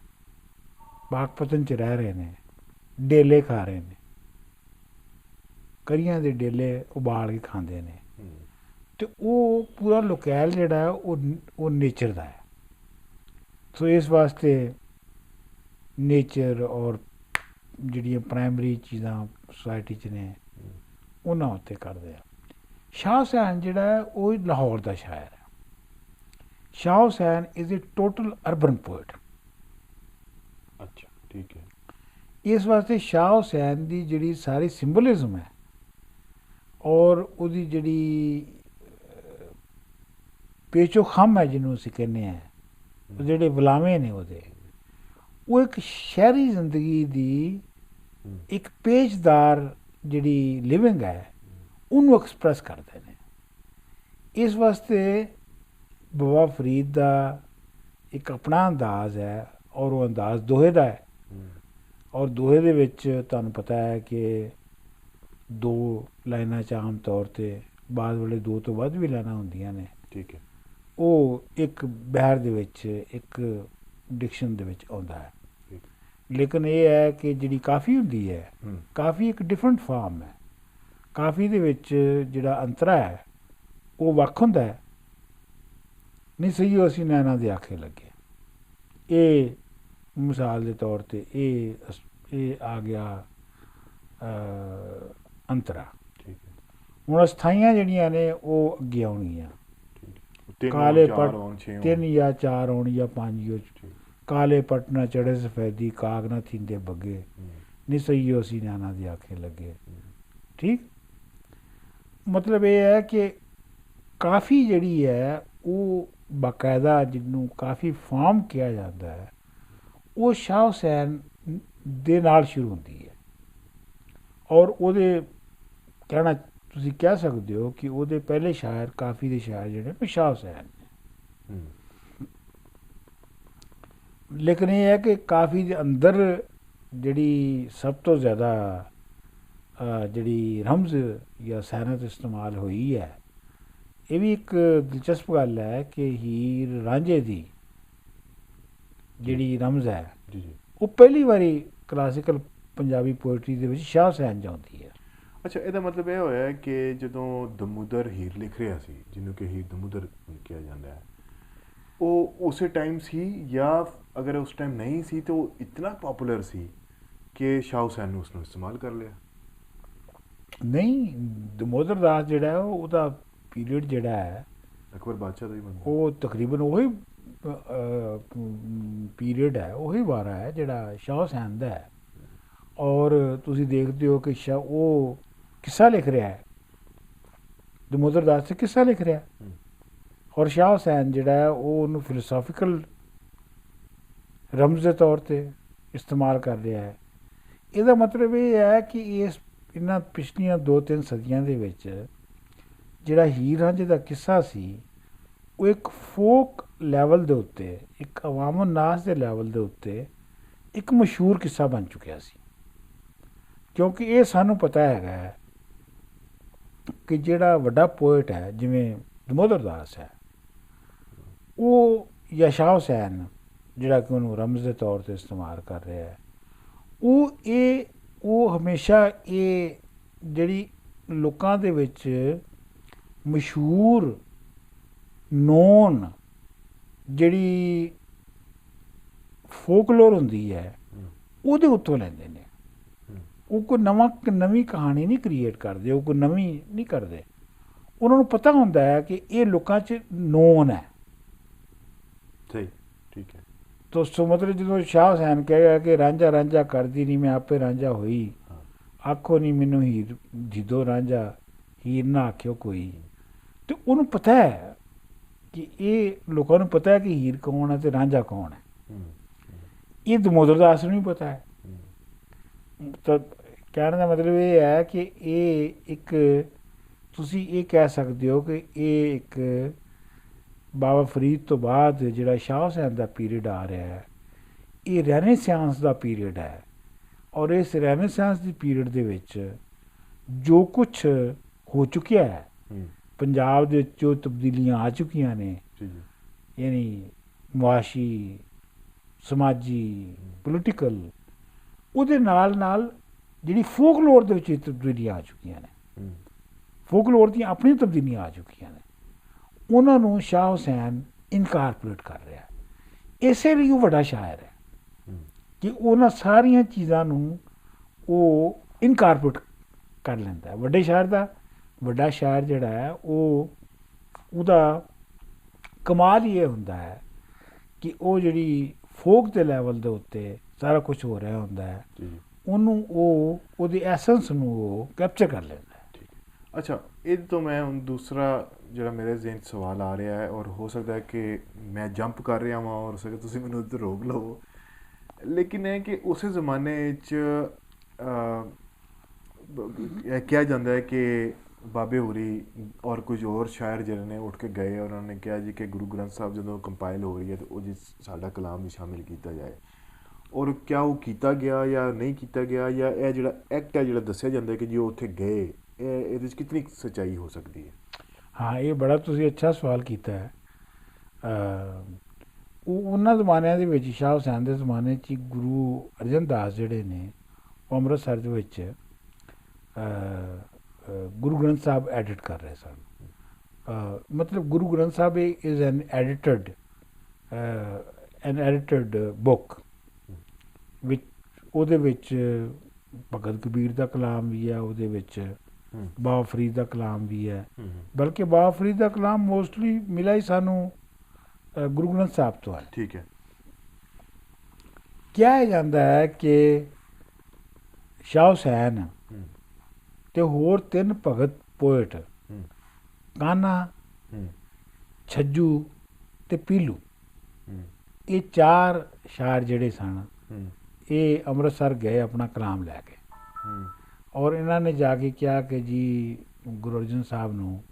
ਪਾਕਪਤਨ 'ਚ ਰਹਿ ਰਹੇ ਨੇ, ਡੇਲੇ ਖਾ ਰਹੇ ਨੇ, ਕਰੀਆਂ ਦੇ ਡੇਲੇ ਉਬਾਲ ਕੇ ਖਾਂਦੇ ਨੇ, ਅਤੇ ਉਹ ਪੂਰਾ ਲੋਕੈਲ ਜਿਹੜਾ ਉਹ ਨੇਚਰ ਦਾ ਹੈ। ਸੋ ਇਸ ਵਾਸਤੇ ਨੇਚਰ ਔਰ ਜਿਹੜੀਆਂ ਪ੍ਰਾਇਮਰੀ ਚੀਜ਼ਾਂ ਸੁਸਾਇਟੀ 'ਚ ਨੇ ਉਹਨਾਂ ਉੱਤੇ ਕਰਦੇ ਆ। ਸ਼ਾਹ ਹੁਸੈਨ ਜਿਹੜਾ ਹੈ ਉਹ ਲਾਹੌਰ ਦਾ ਸ਼ਾਇਰ ਹੈ। Shah Hussain is a total urban poet. ਅੱਛਾ, ਠੀਕ ਹੈ। ਇਸ ਵਾਸਤੇ ਸ਼ਾਹ ਹੁਸੈਨ ਦੀ ਜਿਹੜੀ ਸਾਰੀ ਸਿੰਬਲਿਜ਼ਮ ਹੈ ਔਰ ਉਹਦੀ ਜਿਹੜੀ ਪੇਚੋ ਖੰਮ ਹੈ, ਜਿਹਨੂੰ ਅਸੀਂ ਕਹਿੰਦੇ ਹਾਂ, ਉਹ ਜਿਹੜੇ ਵਲਾਵੇਂ ਨੇ ਉਹਦੇ, ਉਹ ਇੱਕ ਸ਼ਹਿਰੀ ਜ਼ਿੰਦਗੀ ਦੀ ਇੱਕ ਪੇਚਦਾਰ ਜਿਹੜੀ ਲਿਵਿੰਗ ਹੈ ਉਹਨੂੰ ਐਕਸਪ੍ਰੈਸ ਕਰਦੇ ਨੇ। ਇਸ ਵਾਸਤੇ ਬਾਬਾ ਫਰੀਦ ਦਾ ਇੱਕ ਆਪਣਾ ਅੰਦਾਜ਼ ਹੈ, ਔਰ ਉਹ ਅੰਦਾਜ਼ ਦੋਹੇ ਦਾ ਹੈ, ਔਰ ਦੋਹੇ ਦੇ ਵਿੱਚ ਤੁਹਾਨੂੰ ਪਤਾ ਹੈ ਕਿ 2 ਲਾਈਨਾਂ 'ਚ ਆਮ ਤੌਰ 'ਤੇ ਬਾਅਦ ਵੇਲੇ 2 ਤੋਂ ਵੱਧ ਵੀ ਲਾਈਨਾਂ ਹੁੰਦੀਆਂ ਨੇ। ਠੀਕ ਹੈ। ਉਹ ਇੱਕ ਬਹਿਰ ਦੇ ਵਿੱਚ, ਇੱਕ ਡਿਕਸ਼ਨ ਦੇ ਵਿੱਚ ਆਉਂਦਾ ਹੈ। ਲੇਕਿਨ ਇਹ ਹੈ ਕਿ ਜਿਹੜੀ ਕਾਫੀ ਹੁੰਦੀ ਹੈ, ਕਾਫੀ ਇੱਕ ਡਿਫਰੈਂਟ ਫਾਰਮ ਹੈ। ਕਾਫੀ ਦੇ ਵਿੱਚ ਜਿਹੜਾ ਅੰਤਰਾ ਹੈ ਉਹ ਵੱਖ ਹੁੰਦਾ ਹੈ। ਨਹੀਂ ਸਹੀ ਅਸੀਂ ਨੈਣਾ ਦੇ ਆਖੇ ਲੱਗੇ, ਇਹ ਮਿਸਾਲ ਦੇ ਤੌਰ 'ਤੇ ਇਹ ਆ ਗਿਆ ਅੰਤਰਾ। ਹੁਣ ਅਸਥਾਈਆਂ ਜਿਹੜੀਆਂ ਨੇ ਉਹ ਅੱਗੇ ਆਉਣਗੀਆਂ, ਕਾਲੇ ਪੱਟ 3 ਜਾਂ 4 ਆਉਣ ਜਾਂ 5। ਕਾਲੇ ਪੱਟ ਨਾ ਚੜ੍ਹੇ ਸਫੈਦੀ, ਕਾਗ ਨਾ ਥੀਂਦੇ ਬੱਗੇ, ਨਹੀਂ ਸਹੀ ਅਸੀਂ ਨੈਣਾ ਦੇ ਆਖੇ ਲੱਗੇ। ਠੀਕ, ਮਤਲਬ ਇਹ ਹੈ ਕਿ ਕਾਫੀ ਜਿਹੜੀ ਹੈ ਉਹ ਬਾਕਾਇਦਾ, ਜਿਹਨੂੰ ਕਾਫੀ ਫਾਰਮ ਕਿਹਾ ਜਾਂਦਾ ਹੈ, ਉਹ ਸ਼ਾਹ ਹੁਸੈਨ ਦੇ ਨਾਲ ਸ਼ੁਰੂ ਹੁੰਦੀ ਹੈ। ਔਰ ਉਹਦੇ ਕਹਿਣਾ ਤੁਸੀਂ ਕਹਿ ਸਕਦੇ ਹੋ ਕਿ ਉਹਦੇ ਪਹਿਲੇ ਸ਼ਾਇਰ, ਕਾਫੀ ਦੇ ਸ਼ਾਇਰ ਜਿਹੜੇ ਨੇ ਸ਼ਾਹ ਹੁਸੈਨ ਨੇ। ਲੇਕਿਨ ਇਹ ਹੈ ਕਿ ਕਾਫੀ ਦੇ ਅੰਦਰ ਜਿਹੜੀ ਸਭ ਤੋਂ ਜ਼ਿਆਦਾ ਜਿਹੜੀ ਰਮਜ਼ ਜਾਂ ਸੈਨਤ ਇਸਤੇਮਾਲ ਹੋਈ ਹੈ, ਇਹ ਵੀ ਇੱਕ ਦਿਲਚਸਪ ਗੱਲ ਹੈ ਕਿ ਹੀਰ ਰਾਂਝੇ ਦੀ ਜਿਹੜੀ ਰਮਜ਼ ਹੈ ਜੀ ਜੀ। ਉਹ ਪਹਿਲੀ ਵਾਰੀ ਕਲਾਸੀਕਲ ਪੰਜਾਬੀ ਪੋਇਟਰੀ ਦੇ ਵਿੱਚ ਸ਼ਾਹ ਹੁਸੈਨ 'ਚ ਆਉਂਦੀ ਹੈ। ਅੱਛਾ, ਇਹਦਾ ਮਤਲਬ ਇਹ ਹੋਇਆ ਕਿ ਜਦੋਂ ਦਮੋਦਰ ਹੀਰ ਲਿਖ ਰਿਹਾ ਸੀ, ਜਿਹਨੂੰ ਕਿ ਹੀਰ ਦਮੋਦਰ ਕਿਹਾ ਜਾਂਦਾ ਹੈ, ਉਹ ਉਸੇ ਟਾਈਮ ਸੀ ਜਾਂ ਅਗਰ ਉਸ ਟਾਈਮ ਨਹੀਂ ਸੀ ਤਾਂ ਉਹ ਇਤਨਾ ਪਪੂਲਰ ਸੀ ਕਿ ਸ਼ਾਹ ਹੁਸੈਨ ਨੇ ਉਸ ਨੂੰ ਇਸਤੇਮਾਲ ਕਰ ਲਿਆ? ਨਹੀਂ, ਦਮੋਦਰ ਦਾਸ ਜਿਹੜਾ ਹੈ ਉਹਦਾ ਪੀਰੀਅਡ ਜਿਹੜਾ ਹੈ ਅਕਬਰ ਬਾਦਸ਼ਾਹ ਦਾ ਹੀ ਬੰਦਾ। ਉਹ ਤਕਰੀਬਨ ਉਹੀ ਪੀਰੀਅਡ ਹੈ, ਉਹੀ ਵਾਰਾ ਹੈ ਜਿਹੜਾ ਸ਼ਾਹ ਹੁਸੈਨ ਦਾ ਹੈ। ਔਰ ਤੁਸੀਂ ਦੇਖਦੇ ਹੋ ਕਿ ਉਹ ਕਿੱਸਾ ਲਿਖ ਰਿਹਾ ਹੈ, ਦਮੋਦਰ ਦਾਸ ਤੇ ਕਿੱਸਾ ਲਿਖ ਰਿਹਾ ਹੈ, ਔਰ ਸ਼ਾਹ ਹੁਸੈਨ ਜਿਹੜਾ ਹੈ ਉਹ ਉਹਨੂੰ ਫਿਲੋਸੋਫੀਕਲ ਰਮਜ਼ ਦੇ ਤੌਰ ਤੇ ਇਸਤੇਮਾਲ ਕਰ ਰਿਹਾ ਹੈ। ਇਹਦਾ ਮਤਲਬ ਇਹ ਹੈ ਕਿ ਇਹਨਾਂ ਪਿਛਲੀਆਂ 2-3 ਸਦੀਆਂ ਦੇ ਵਿੱਚ ਜਿਹੜਾ ਹੀਰ ਰਾਂਝੇ ਦਾ ਕਿੱਸਾ ਸੀ ਉਹ ਇੱਕ ਫੋਕ ਲੈਵਲ ਦੇ ਉੱਤੇ, ਇੱਕ ਅਵਾਮੁਨ ਨਾਸ ਦੇ ਲੈਵਲ ਦੇ ਉੱਤੇ ਇੱਕ ਮਸ਼ਹੂਰ ਕਿੱਸਾ ਬਣ ਚੁੱਕਿਆ ਸੀ। ਕਿਉਂਕਿ ਇਹ ਸਾਨੂੰ ਪਤਾ ਹੈਗਾ ਕਿ ਜਿਹੜਾ ਵੱਡਾ ਪੋਇਟ ਹੈ ਜਿਵੇਂ ਦਮੋਦਰ ਦਾਸ ਹੈ, ਉਹ ਜਾਂ ਸ਼ਾਹ ਹੁਸੈਨ ਜਿਹੜਾ ਕਿ ਉਹਨੂੰ ਰਮਜ਼ ਦੇ ਤੌਰ ਤੇ ਇਸਤੇਮਾਲ ਕਰ ਰਿਹਾ ਹੈ, ਉਹ ਹਮੇਸ਼ਾ ਇਹ ਜਿਹੜੀ ਲੋਕਾਂ ਦੇ ਵਿੱਚ ਮਸ਼ਹੂਰ ਨੋਨ ਜਿਹੜੀ ਫੋਕਲੋਰ ਹੁੰਦੀ ਹੈ ਉਹਦੇ ਉੱਤੋਂ ਲੈਂਦੇ ਨੇ। ਉਹ ਕੋਈ ਨਵੀਂ ਕਹਾਣੀ ਨਹੀਂ ਕ੍ਰੀਏਟ ਕਰਦੇ, ਉਹ ਕੋਈ ਨਵੀਂ ਨਹੀਂ ਕਰਦੇ। ਉਹਨਾਂ ਨੂੰ ਪਤਾ ਹੁੰਦਾ ਹੈ ਕਿ ਇਹ ਲੋਕਾਂ 'ਚ ਨੋਨ ਹੈ। ਸਹੀ, ਠੀਕ ਹੈ। ਤੋ ਸੋ ਮਤਲਬ ਜਦੋਂ ਸ਼ਾਹ ਹੁਸੈਨ ਕਹੇਗਾ ਕਿ ਰਾਂਝਾ ਰਾਂਝਾ ਕਰਦੀ ਨਹੀਂ, ਮੈਂ ਆਪੇ ਰਾਂਝਾ ਹੋਈ, ਆਖੋ ਨਹੀਂ ਮੈਨੂੰ ਹੀਰ ਜਿੱਦੋਂ ਰਾਂਝਾ, ਹੀਰ ਨਾ ਆਖਿਓ ਕੋਈ। ਤੇ ਉਹਨੂੰ ਪਤਾ ਹੈ ਕਿ ਇਹ ਲੋਕਾਂ ਨੂੰ ਪਤਾ ਹੈ ਕਿ ਹੀਰ ਕੌਣ ਹੈ ਤੇ ਰਾਂਝਾ ਕੌਣ ਹੈ। ਇਹ ਦਮੋਦਰ ਦਾਸ ਨੂੰ ਵੀ ਪਤਾ ਹੈ। ਤਾਂ ਕਹਿਣ ਦਾ ਮਤਲਬ ਇਹ ਹੈ ਕਿ ਇਹ ਇੱਕ, ਤੁਸੀਂ ਇਹ ਕਹਿ ਸਕਦੇ ਹੋ ਕਿ ਇਹ ਇੱਕ ਬਾਬਾ ਫਰੀਦ ਤੋਂ ਬਾਅਦ ਜਿਹੜਾ ਸ਼ਾਹ ਹੁਸੈਨ ਦਾ ਪੀਰੀਅਡ ਆ ਰਿਹਾ ਹੈ, ਇਹ ਰੈਨੇਸਾਂਸ ਦਾ ਪੀਰੀਅਡ ਹੈ। ਔਰ ਇਸ ਰੈਨੇਸਾਂਸ ਦੀ ਪੀਰੀਅਡ ਦੇ ਵਿੱਚ ਜੋ ਕੁਛ ਹੋ ਚੁੱਕਿਆ ਹੈ ਪੰਜਾਬ ਦੇ ਵਿੱਚ, ਜੋ ਤਬਦੀਲੀਆਂ ਆ ਚੁੱਕੀਆਂ ਨੇ, ਯਾਨੀ ਮੁਆਸ਼ੀ, ਸਮਾਜੀ, ਪੋਲੀਟੀਕਲ, ਉਹਦੇ ਨਾਲ ਨਾਲ ਜਿਹੜੀ ਫੋਕਲੋਰ ਦੇ ਵਿੱਚ ਤਬਦੀਲੀਆਂ ਆ ਚੁੱਕੀਆਂ ਨੇ, ਫੋਕਲੋਰ ਦੀਆਂ ਆਪਣੀਆਂ ਤਬਦੀਲੀਆਂ ਆ ਚੁੱਕੀਆਂ ਨੇ, ਉਹਨਾਂ ਨੂੰ ਸ਼ਾਹ ਹੁਸੈਨ ਇਨਕਾਰਪੋਰੇਟ ਕਰ ਰਿਹਾ। ਇਸੇ ਲਈ ਉਹ ਵੱਡਾ ਸ਼ਾਇਰ ਹੈ ਕਿ ਉਹਨਾਂ ਸਾਰੀਆਂ ਚੀਜ਼ਾਂ ਨੂੰ ਉਹ ਇਨਕਾਰਪੋਰੇਟ ਕਰ ਲੈਂਦਾ ਹੈ। ਵੱਡਾ ਸ਼ਾਇਰ ਜਿਹੜਾ ਹੈ ਉਹਦਾ ਕਮਾਲ ਹੀ ਇਹ ਹੁੰਦਾ ਹੈ ਕਿ ਉਹ ਜਿਹੜੀ ਫੋਕ ਦੇ ਲੈਵਲ ਦੇ ਉੱਤੇ ਸਾਰਾ ਕੁਝ ਹੋ ਰਿਹਾ ਹੁੰਦਾ ਹੈ, ਉਹਨੂੰ ਉਹਦੀ ਐਸੈਂਸ ਨੂੰ ਉਹ ਕੈਪਚਰ ਕਰ ਲੈਂਦਾ ਹੈ। ਅੱਛਾ, ਇਹਦੇ ਤੋਂ ਮੈਂ ਹੁਣ ਦੂਸਰਾ ਜਿਹੜਾ ਮੇਰੇ ਜ਼ਿਹਨ 'ਚ ਸਵਾਲ ਆ ਰਿਹਾ ਹੈ, ਔਰ ਹੋ ਸਕਦਾ ਹੈ ਕਿ ਮੈਂ ਜੰਪ ਕਰ ਰਿਹਾ ਹਾਂ, ਔਰ ਹੋ ਸਕਦਾ ਤੁਸੀਂ ਮੈਨੂੰ ਉੱਧਰ ਰੋਕ ਲਓ, ਲੇਕਿਨ ਇਹ ਕਿ ਉਸੇ ਜ਼ਮਾਨੇ 'ਚ ਇਹ ਕਿਹਾ ਜਾਂਦਾ ਹੈ ਕਿ ਬਾਬੇ ਹੋਰੀ ਔਰ ਕੁਝ ਹੋਰ ਸ਼ਾਇਰ ਜਿਹੜੇ ਨੇ ਉੱਠ ਕੇ ਗਏ, ਉਹਨਾਂ ਨੇ ਕਿਹਾ ਜੀ ਕਿ ਗੁਰੂ ਗ੍ਰੰਥ ਸਾਹਿਬ ਜਦੋਂ ਕੰਪਾਈਲ ਹੋ ਰਹੀ ਹੈ ਤਾਂ ਉਹ ਜੀ ਸਾਡਾ ਕਲਾਮ ਵੀ ਸ਼ਾਮਿਲ ਕੀਤਾ ਜਾਏ। ਔਰ ਕਿਆ ਉਹ ਕੀਤਾ ਗਿਆ ਜਾਂ ਨਹੀਂ ਕੀਤਾ ਗਿਆ, ਜਾਂ ਇਹ ਜਿਹੜਾ ਐਕਟ ਹੈ ਜਿਹੜਾ ਦੱਸਿਆ ਜਾਂਦਾ ਕਿ ਜੀ ਉਹ ਉੱਥੇ ਗਏ, ਇਹਦੇ ਵਿੱਚ ਕਿਤਨੀ ਸੱਚਾਈ ਹੋ ਸਕਦੀ ਹੈ? ਹਾਂ, ਇਹ ਬੜਾ ਤੁਸੀਂ ਅੱਛਾ ਸਵਾਲ ਕੀਤਾ ਹੈ। ਉਹਨਾਂ ਜ਼ਮਾਨਿਆਂ ਦੇ ਵਿੱਚ, ਸ਼ਾਹ ਹੁਸੈਨ ਦੇ ਜ਼ਮਾਨੇ 'ਚ ਗੁਰੂ ਅਰਜਨ ਦਾਸ ਜਿਹੜੇ ਨੇ ਉਹ ਅੰਮ੍ਰਿਤਸਰ ਦੇ ਵਿੱਚ ਗੁਰੂ ਗ੍ਰੰਥ ਸਾਹਿਬ ਐਡਿਟ ਕਰ ਰਹੇ ਸਨ। ਮਤਲਬ Guru Granth Sahib is an ਐਡੀਟਡ book ਵਿੱਚ, ਉਹਦੇ ਵਿੱਚ ਭਗਤ ਕਬੀਰ ਦਾ ਕਲਾਮ ਵੀ ਹੈ, ਉਹਦੇ ਵਿੱਚ ਬਾਬਾ ਫਰੀਦ ਦਾ ਕਲਾਮ ਵੀ ਹੈ। ਬਲਕਿ ਬਾਬਾ ਫਰੀਦ ਦਾ ਕਲਾਮ ਮੋਸਟਲੀ ਮਿਲਿਆ ਹੀ ਸਾਨੂੰ ਗੁਰੂ ਗ੍ਰੰਥ ਸਾਹਿਬ ਤੋਂ ਹੈ। ਠੀਕ ਹੈ। ਕਿਹਾ ਜਾਂਦਾ ਹੈ ਕਿ ਸ਼ਾਹ ਹੁਸੈਨ ਤੇ ਹੋਰ 3 ਭਗਤ ਪੋਇਟ, ਕਾਨਾ, ਛੱਜੂ ਤੇ ਪੀਲੂ, ਇਹ 4 ਸ਼ਾਇਰ ਜਿਹੜੇ ਸਨ, ਇਹ ਅੰਮ੍ਰਿਤਸਰ ਗਏ ਆਪਣਾ ਕਲਾਮ ਲੈ ਕੇ, ਔਰ ਇਹਨਾਂ ਨੇ ਜਾ ਕੇ ਕਿਹਾ ਕਿ ਜੀ ਗੁਰੂ ਅਰਜਨ ਸਾਹਿਬ ਨੂੰ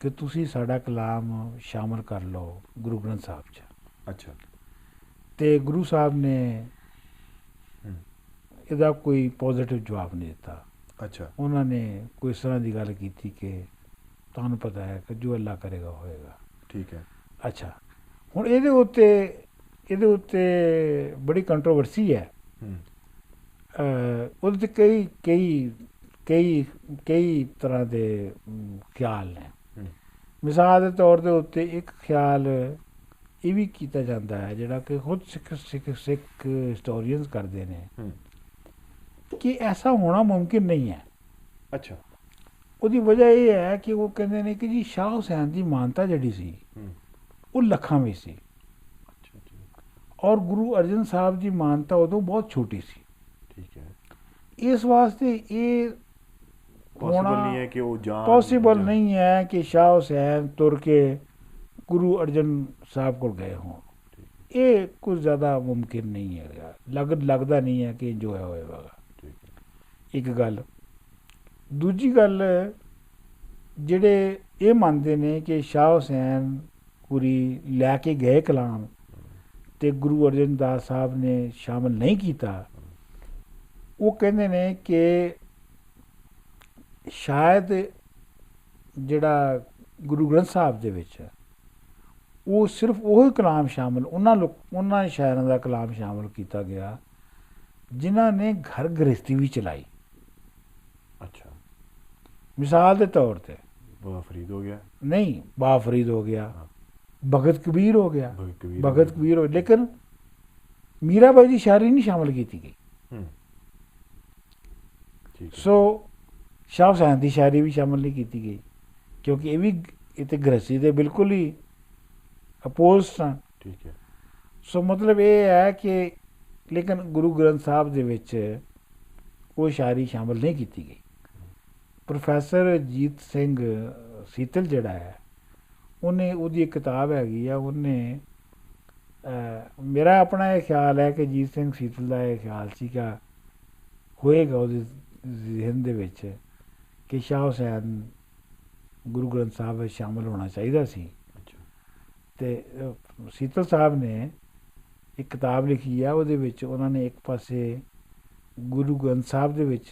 ਕਿ ਤੁਸੀਂ ਸਾਡਾ ਕਲਾਮ ਸ਼ਾਮਲ ਕਰ ਲਓ ਗੁਰੂ ਗ੍ਰੰਥ ਸਾਹਿਬ 'ਚ। ਅੱਛਾ। ਤੇ ਗੁਰੂ ਸਾਹਿਬ ਨੇ ਇਹਦਾ ਕੋਈ ਪੋਜ਼ੀਟਿਵ ਜਵਾਬ ਨਹੀਂ ਦਿੱਤਾ। ਅੱਛਾ। ਉਹਨਾਂ ਨੇ ਕੋਈ ਇਸ ਤਰ੍ਹਾਂ ਦੀ ਗੱਲ ਕੀਤੀ ਕਿ ਤੁਹਾਨੂੰ ਪਤਾ ਹੈ ਕਿ ਜੋ ਅੱਲਾ ਕਰੇਗਾ ਹੋਏਗਾ। ਠੀਕ ਹੈ। ਅੱਛਾ, ਹੁਣ ਇਹਦੇ ਉੱਤੇ ਇਹਦੇ ਉੱਤੇ ਬੜੀ ਕੰਟਰੋਵਰਸੀ ਹੈ। ਉਹਦੇ 'ਤੇ ਕਈ ਤਰ੍ਹਾਂ ਦੇ ਖਿਆਲ ਨੇ। ਮਿਸਾਲ ਦੇ ਤੌਰ ਦੇ ਉੱਤੇ ਇੱਕ ਖਿਆਲ ਇਹ ਵੀ ਕੀਤਾ ਜਾਂਦਾ ਹੈ, ਜਿਹੜਾ ਕਿ ਖੁਦ ਸਿੱਖ ਹਿਸਟੋਰੀਅਨਸ ਕਰਦੇ ਨੇ, ਕਿ ਐਸਾ ਹੋਣਾ ਮੁਮਕਿਨ ਨਹੀਂ ਹੈ। ਅੱਛਾ। ਉਹਦੀ ਵਜ੍ਹਾ ਇਹ ਹੈ ਕਿ ਉਹ ਕਹਿੰਦੇ ਨੇ ਕਿ ਜੀ ਸ਼ਾਹ ਹੁਸੈਨ ਦੀ ਮਾਨਤਾ ਜਿਹੜੀ ਸੀ ਉਹ ਲੱਖਾਂ ਵਿੱਚ ਸੀ, ਔਰ ਗੁਰੂ ਅਰਜਨ ਸਾਹਿਬ ਦੀ ਮਾਨਤਾ ਉਦੋਂ ਬਹੁਤ ਛੋਟੀ ਸੀ। ਠੀਕ ਹੈ। ਇਸ ਵਾਸਤੇ ਇਹ ਹੋਣਾ ਪੋਸੀਬਲ ਨਹੀਂ ਹੈ ਕਿ ਸ਼ਾਹ ਹੁਸੈਨ ਤੁਰ ਕੇ ਗੁਰੂ ਅਰਜਨ ਸਾਹਿਬ ਕੋਲ ਗਏ ਹੋਣ। ਇਹ ਕੁਝ ਜ਼ਿਆਦਾ ਮੁਮਕਿਨ ਨਹੀਂ ਹੈਗਾ, ਲੱਗਦਾ ਨਹੀਂ ਹੈ ਕਿ ਜੋ ਹੈ ਹੋਏਗਾ। ਇੱਕ ਗੱਲ। ਦੂਜੀ ਗੱਲ, ਜਿਹੜੇ ਇਹ ਮੰਨਦੇ ਨੇ ਕਿ ਸ਼ਾਹ ਹੁਸੈਨ ਪੂਰੀ ਲੈ ਕੇ ਗਏ ਕਲਾਮ ਤੇ ਗੁਰੂ ਅਰਜਨ ਦਾਸ ਸਾਹਿਬ ਨੇ ਸ਼ਾਮਲ ਨਹੀਂ ਕੀਤਾ, ਉਹ ਕਹਿੰਦੇ ਨੇ ਕਿ ਸ਼ਾਇਦ ਜਿਹੜਾ ਗੁਰੂ ਗ੍ਰੰਥ ਸਾਹਿਬ ਦੇ ਵਿੱਚ ਉਹ ਸਿਰਫ ਉਹੀ ਕਲਾਮ ਸ਼ਾਮਲ, ਉਹਨਾਂ ਸ਼ਾਇਰਾਂ ਦਾ ਕਲਾਮ ਸ਼ਾਮਲ ਕੀਤਾ ਗਿਆ ਜਿਨ੍ਹਾਂ ਨੇ ਘਰ ਗ੍ਰਸਤੀ ਵੀ ਚਲਾਈ। ਅੱਛਾ। ਮਿਸਾਲ ਦੇ ਤੌਰ ਤੇ ਬਾਬਾ ਫਰੀਦ ਹੋ ਗਿਆ, ਨਹੀਂ, ਬਾਬਾ ਫਰੀਦ ਹੋ ਗਿਆ, ਭਗਤ ਕਬੀਰ ਹੋ ਗਿਆ, ਭਗਤ ਕਬੀਰ ਹੋ, ਲੇਕਿਨ ਮੀਰਾ ਬਾਈ ਦੀ ਸ਼ਾਇਰੀ ਨਹੀਂ ਸ਼ਾਮਲ ਕੀਤੀ ਗਈ। ਸੋ ਸ਼ਾਹ ਹੁਸੈਨ ਦੀ ਸ਼ਾਇਰੀ ਵੀ ਸ਼ਾਮਲ ਨਹੀਂ ਕੀਤੀ ਗਈ, ਕਿਉਂਕਿ ਇਹ ਤੇ ਗ੍ਰਸਤੀ ਦੇ ਬਿਲਕੁਲ ਹੀ ਅਪੋਜ਼ ਸਨ। ਠੀਕ ਹੈ। ਸੋ ਮਤਲਬ ਇਹ ਹੈ ਕਿ ਲੇਕਿਨ ਗੁਰੂ ਗ੍ਰੰਥ ਸਾਹਿਬ ਦੇ ਵਿੱਚ ਉਹ ਸ਼ਾਇਰੀ ਸ਼ਾਮਲ ਨਹੀਂ ਕੀਤੀ ਗਈ। ਪ੍ਰੋਫੈਸਰ ਅਜੀਤ ਸਿੰਘ ਸੀਤਲ ਜਿਹੜਾ ਹੈ, ਉਹਦੀ ਇੱਕ ਕਿਤਾਬ ਹੈਗੀ ਆ, ਉਹਨੇ ਮੇਰਾ ਆਪਣਾ ਇਹ ਖਿਆਲ ਹੈ ਕਿ ਅਜੀਤ ਸਿੰਘ ਸੀਤਲ ਦਾ ਇਹ ਖਿਆਲ ਸੀਗਾ, ਹੋਏਗਾ ਉਹਦੇ ਜ਼ਿਹਨ ਦੇ ਵਿੱਚ, ਕਿ ਸ਼ਾਹ ਹੁਸੈਨ ਗੁਰੂ ਗ੍ਰੰਥ ਸਾਹਿਬ ਵਿੱਚ ਸ਼ਾਮਲ ਹੋਣਾ ਚਾਹੀਦਾ ਸੀ। ਅਤੇ ਸੀਤਲ ਸਾਹਿਬ ਨੇ ਇੱਕ ਕਿਤਾਬ ਲਿਖੀ ਆ, ਉਹਦੇ ਵਿੱਚ ਉਹਨਾਂ ਨੇ ਇੱਕ ਪਾਸੇ ਗੁਰੂ ਗ੍ਰੰਥ ਸਾਹਿਬ ਦੇ ਵਿੱਚ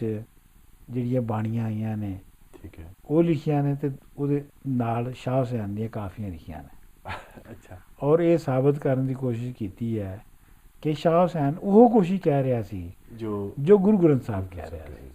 ਜਿਹੜੀਆਂ ਬਾਣੀਆਂ ਆਈਆਂ ਨੇ, ਠੀਕ ਹੈ, ਉਹ ਲਿਖੀਆਂ ਨੇ, ਅਤੇ ਉਹਦੇ ਨਾਲ ਸ਼ਾਹ ਹੁਸੈਨ ਦੀਆਂ ਕਾਫੀਆਂ ਲਿਖੀਆਂ ਨੇ। ਅੱਛਾ। ਔਰ ਇਹ ਸਾਬਤ ਕਰਨ ਦੀ ਕੋਸ਼ਿਸ਼ ਕੀਤੀ ਹੈ ਕਿ ਸ਼ਾਹ ਹੁਸੈਨ ਉਹ ਕੁਛ ਹੀ ਕਹਿ ਰਿਹਾ ਸੀ ਜੋ ਗੁਰੂ ਗ੍ਰੰਥ ਸਾਹਿਬ ਕਹਿ ਰਿਹਾ ਸੀ।